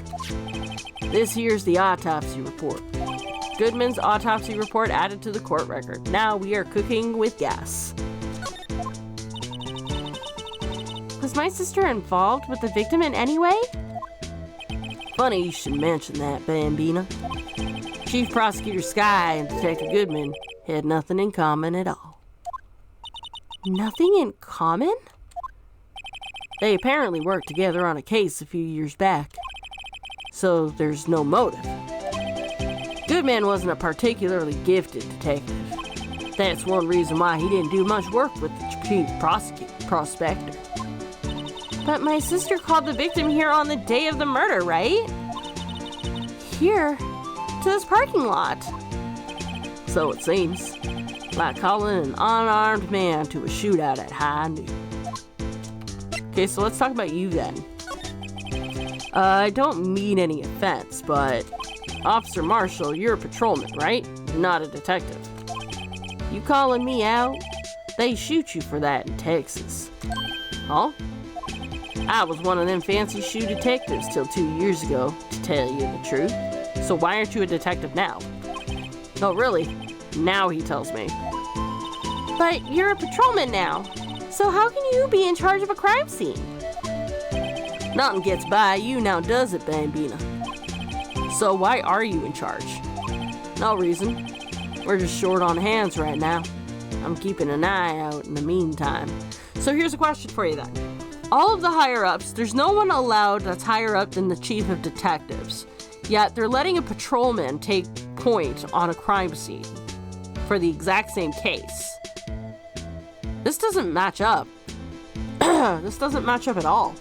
This here's the autopsy report. Goodman's autopsy report added to the court record. Now we are cooking with gas. Was my sister involved with the victim in any way? Funny you should mention that, Bambina. Chief Prosecutor Skye and Detective Goodman had nothing in common at all. Nothing in common? They apparently worked together on a case a few years back. So there's no motive. Goodman wasn't a particularly gifted detective. That's one reason why he didn't do much work with the chief prospector. But my sister called the victim here on the day of the murder, right? Here? To this parking lot? So it seems. Like calling an unarmed man to a shootout at high noon. Okay, so let's talk about you then. I don't mean any offense, but Officer Marshall, you're a patrolman, right? Not a detective. You calling me out? They shoot you for that in Texas. Huh? I was one of them fancy shoe detectives till 2 years ago, to tell you the truth. So why aren't you a detective now? Oh, really? Now he tells me. But you're a patrolman now, so how can you be in charge of a crime scene? Nothing gets by you now, does it, Bambina? So why are you in charge? No reason. We're just short on hands right now. I'm keeping an eye out in the meantime. So here's a question for you then. All of the higher-ups, there's no one allowed that's higher up than the chief of detectives. Yet they're letting a patrolman take point on a crime scene for the exact same case. This doesn't match up. This doesn't match up at all.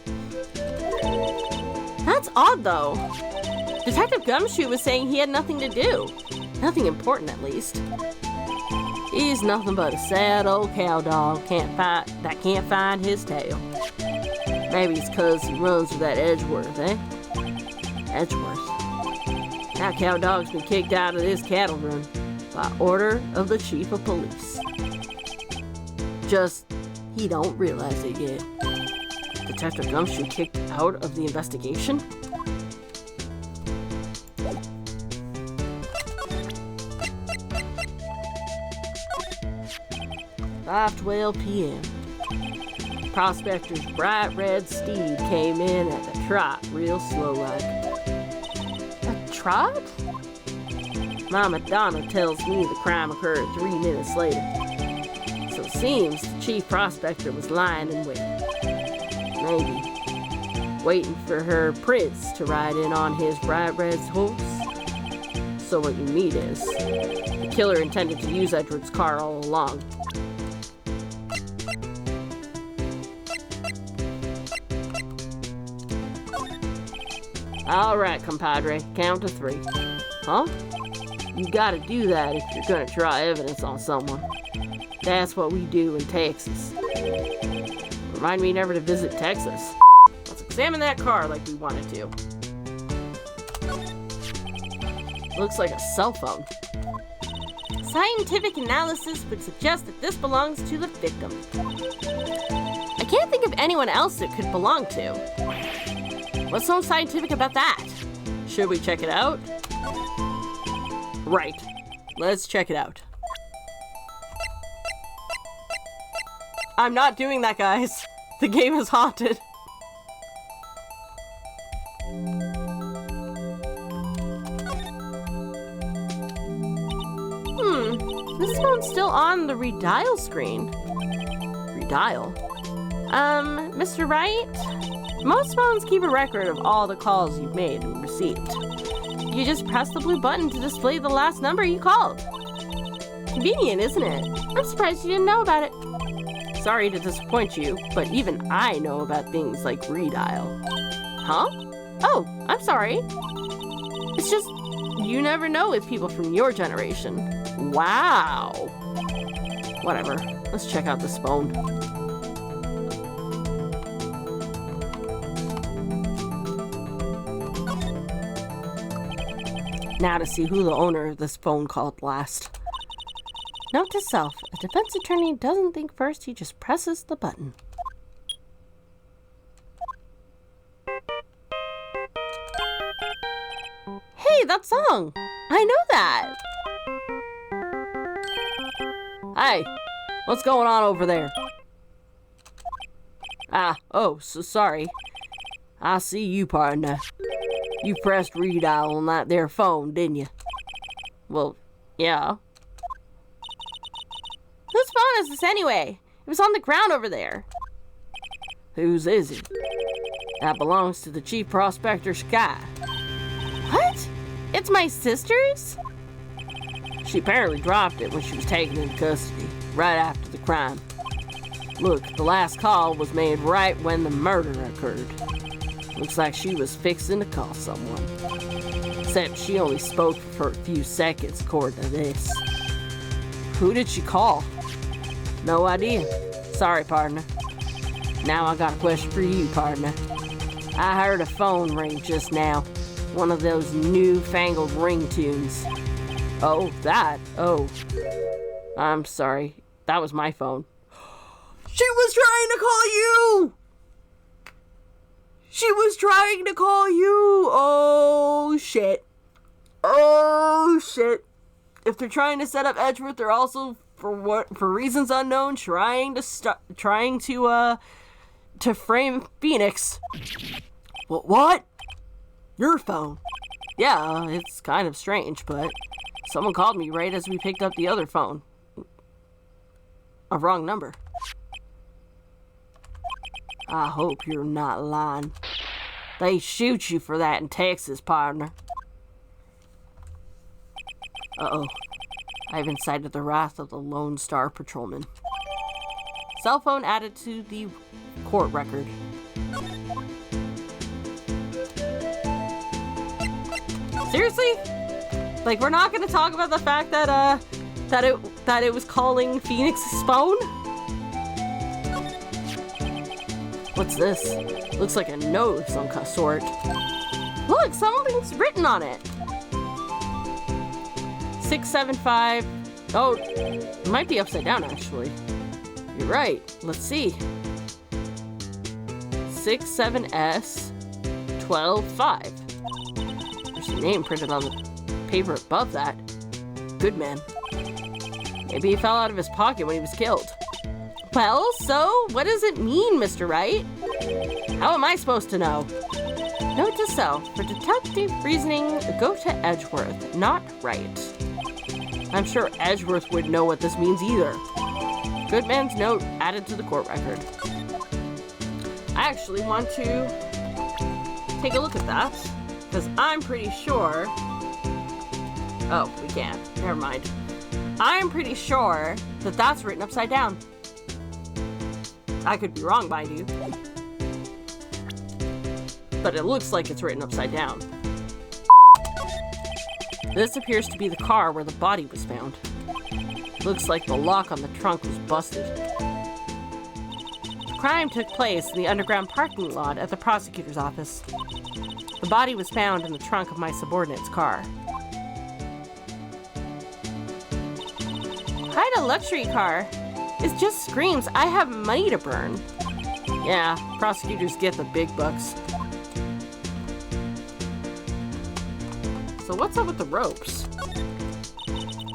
That's odd, though. Detective Gumshoe was saying he had nothing to do. Nothing important, at least. He's nothing but a sad old cowdog that can't find his tail. Maybe it's 'cause he runs with that Edgeworth, eh? Edgeworth. That cowdog's been kicked out of this cattle run by order of the chief of police. Just, he don't realize it yet. Detective Gumshoe kicked out of the investigation? "5:12 p.m. Prospector's bright red steed came in at the trot, real slow like." A trot? Mama Donna tells me the crime occurred 3 minutes later. So it seems the chief prospector was lying in wait. Maybe waiting for her prince to ride in on his bright red horse. So what you mean is, the killer intended to use Edward's car all along. All right, compadre, count to 3. Huh? You gotta do that if you're gonna draw evidence on someone. That's what we do in Texas. Remind me never to visit Texas. Let's examine that car like we wanted to. Looks like a cell phone. Scientific analysis would suggest that this belongs to the victim. I can't think of anyone else it could belong to. What's so scientific about that? Should we check it out? Right. Let's check it out. I'm not doing that, guys. The game is haunted. This phone's still on the redial screen. Redial? Mr. Wright? Most phones keep a record of all the calls you've made and received. You just press the blue button to display the last number you called. Convenient, isn't it? I'm surprised you didn't know about it. Sorry to disappoint you, but even I know about things like redial. Huh? Oh, I'm sorry. It's just, you never know with people from your generation. Wow. Whatever. Let's check out this phone. Now to see who the owner of this phone called last. Note to self, a defense attorney doesn't think first, he just presses the button. Hey, that song! I know that! Hey, what's going on over there? So sorry. I see you, partner. You pressed redial on that there phone, didn't you? Well, yeah. Whose phone is this anyway? It was on the ground over there. Whose is it? That belongs to the chief prospector, Skye. What? It's my sister's? She apparently dropped it when she was taken into custody, right after the crime. Look, the last call was made right when the murder occurred. Looks like she was fixing to call someone. Except she only spoke for a few seconds, according to this. Who did she call? No idea. Sorry, partner. Now I got a question for you, partner. I heard a phone ring just now. One of those newfangled ringtones. Oh, that? Oh. I'm sorry. That was my phone. She was trying to call you! She was trying to call you! Oh, shit. Oh, shit. If they're trying to set up Edgeworth, they're also, for reasons unknown, trying to frame Phoenix. What? Your phone? Yeah, it's kind of strange, but someone called me right as we picked up the other phone. A wrong number. I hope you're not lying. They shoot you for that in Texas, partner. Uh-oh. I've incited the wrath of the Lone Star Patrolman. Cell phone added to the court record. Seriously? Like, we're not gonna talk about the fact that that it was calling Phoenix's phone? What's this? Looks like a note of some sort. Look, something's written on it. 675. Oh, it might be upside down, actually. You're right. Let's see. 67S 125. There's your name printed on the paper above that. Good man. Maybe he fell out of his pocket when he was killed. Well, so what does it mean, Mr. Wright? How am I supposed to know? Note to self, for deductive reasoning, go to Edgeworth, not Wright. I'm sure Edgeworth would know what this means either. Good man's note added to the court record. I actually want to take a look at that, because I'm pretty sure... Oh, we can't. Never mind. I'm pretty sure that that's written upside down. I could be wrong, mind you. But it looks like it's written upside down. This appears to be the car where the body was found. Looks like the lock on the trunk was busted. The crime took place in the underground parking lot at the prosecutor's office. The body was found in the trunk of my subordinate's car. Quite a luxury car. It just screams, I have money to burn. Yeah, prosecutors get the big bucks. So what's up with the ropes?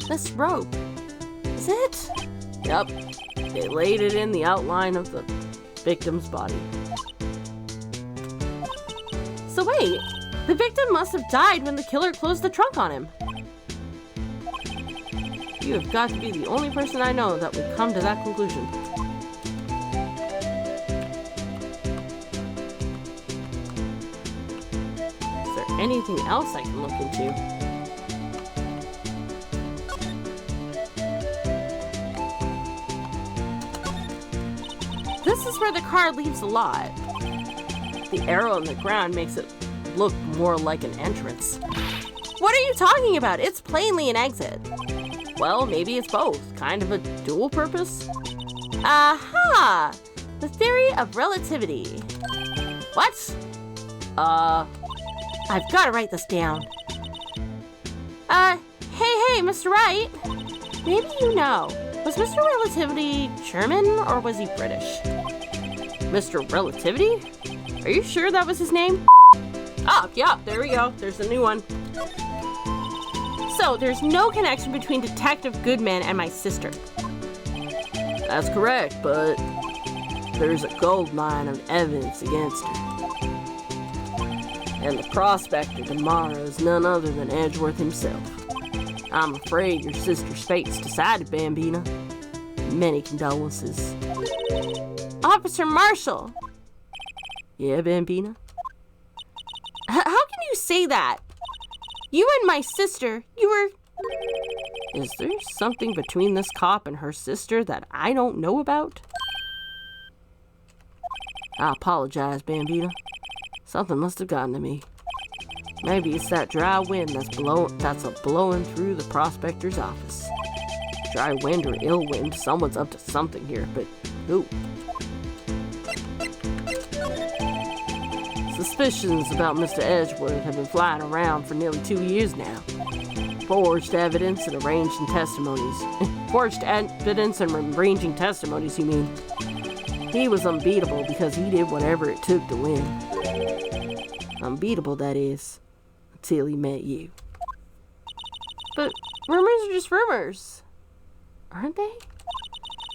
This rope. Is it? Yep. They laid it in the outline of the victim's body. So wait, the victim must have died when the killer closed the trunk on him. You have got to be the only person I know that would come to that conclusion. Is there anything else I can look into? This is where the car leaves the lot. The arrow in the ground makes it look more like an entrance. What are you talking about? It's plainly an exit. Well, maybe it's both. Kind of a dual purpose? Aha! The theory of relativity. What? I've got to write this down. Hey, Mr. Wright. Maybe you know. Was Mr. Relativity German or was he British? Mr. Relativity? Are you sure that was his name? Oh, yeah, there we go. There's a new one. So, there's no connection between Detective Goodman and my sister. That's correct, but there's a gold mine of evidence against her. And the prospector tomorrow is none other than Edgeworth himself. I'm afraid your sister's fate's decided, Bambina. Many condolences. Officer Marshall! Yeah, Bambina? How can you say that? You and my sister, you were... Is there something between this cop and her sister that I don't know about? I apologize, Bambina. Something must have gotten to me. Maybe it's that dry wind that's blowing through the prospector's office. Dry wind or ill wind, someone's up to something here, but who? Suspicions about Mr. Edgeworth have been flying around for nearly 2 years now. Forged evidence and arranging testimonies. Forged evidence and arranging testimonies, you mean? He was unbeatable because he did whatever it took to win. Unbeatable, that is, until he met you. But rumors are just rumors, aren't they?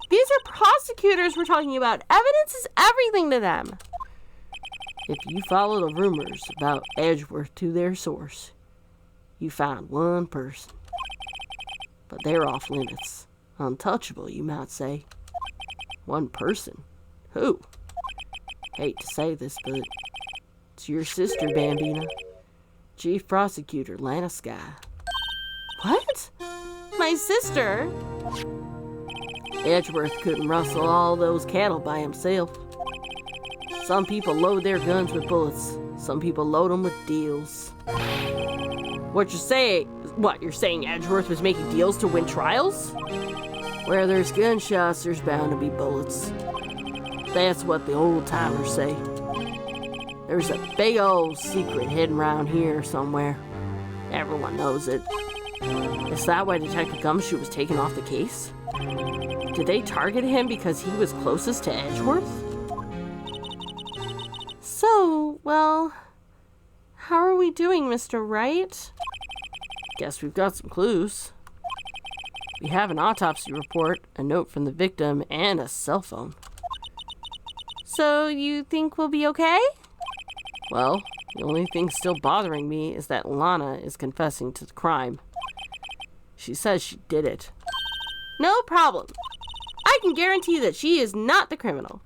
These are prosecutors we're talking about. Evidence is everything to them. If you follow the rumors about Edgeworth to their source, you find one person. But they're off limits. Untouchable, you might say. One person? Who? Hate to say this, but it's your sister, Bambina. Chief Prosecutor Lana Skye. What? My sister? Edgeworth couldn't rustle all those cattle by himself. Some people load their guns with bullets. Some people load them with deals. What you're saying Edgeworth was making deals to win trials? Where there's gunshots, there's bound to be bullets. That's what the old timers say. There's a big old secret hidden around here somewhere. Everyone knows it. Is that why Detective Gumshoe was taken off the case? Did they target him because he was closest to Edgeworth? So, well, how are we doing, Mr. Wright? Guess we've got some clues. We have an autopsy report, a note from the victim, and a cell phone. So, you think we'll be okay? Well, the only thing still bothering me is that Lana is confessing to the crime. She says she did it. No problem. I can guarantee that she is not the criminal.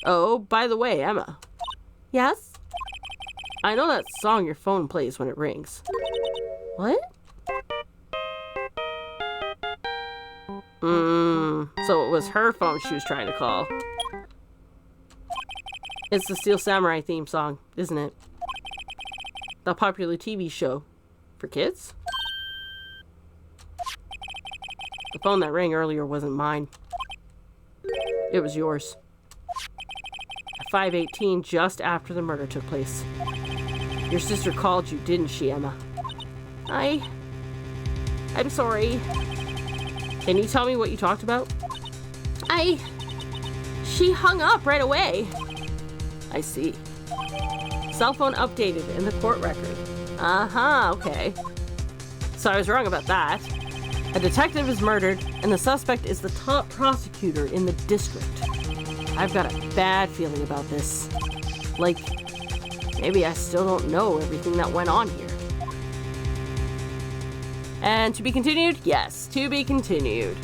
Oh, by the way, Emma. Yes? I know that song your phone plays when it rings. What? So it was her phone she was trying to call. It's the Steel Samurai theme song, isn't it? The popular TV show. For kids? The phone that rang earlier wasn't mine. It was yours. At 5:18, just after the murder took place. Your sister called you, didn't she, Emma? I'm sorry. Can you tell me what you talked about? She hung up right away. I see. Cell phone updated in the court record. Okay. So I was wrong about that. A detective is murdered, and the suspect is the top prosecutor in the district. I've got a bad feeling about this. Like, maybe I still don't know everything that went on here. And to be continued? Yes, to be continued.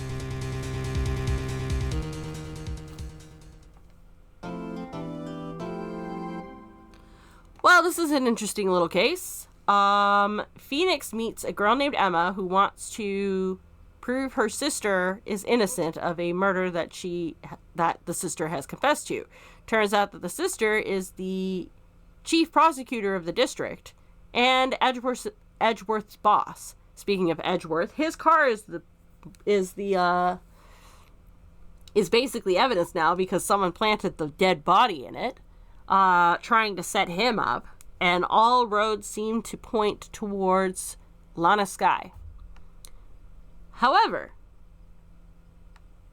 Well, this is an interesting little case. Phoenix meets a girl named Emma who wants to prove her sister is innocent of a murder that the sister has confessed to. Turns out that the sister is the chief prosecutor of the district and Edgeworth's boss. Speaking of Edgeworth, his car is basically evidence now because someone planted the dead body in it, trying to set him up, and all roads seem to point towards Lana Skye. However,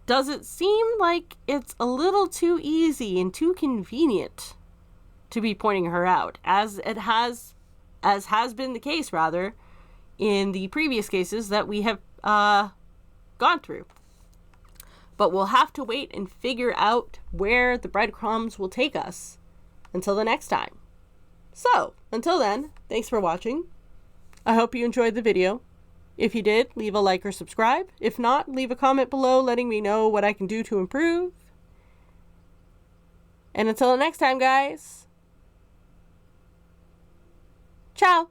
does it seem like it's a little too easy and too convenient to be pointing her out, as has been the case, rather, in the previous cases that we have gone through? But we'll have to wait and figure out where the breadcrumbs will take us until the next time. So, until then, thanks for watching. I hope you enjoyed the video. If you did, leave a like or subscribe. If not, leave a comment below letting me know what I can do to improve. And until the next time, guys, ciao!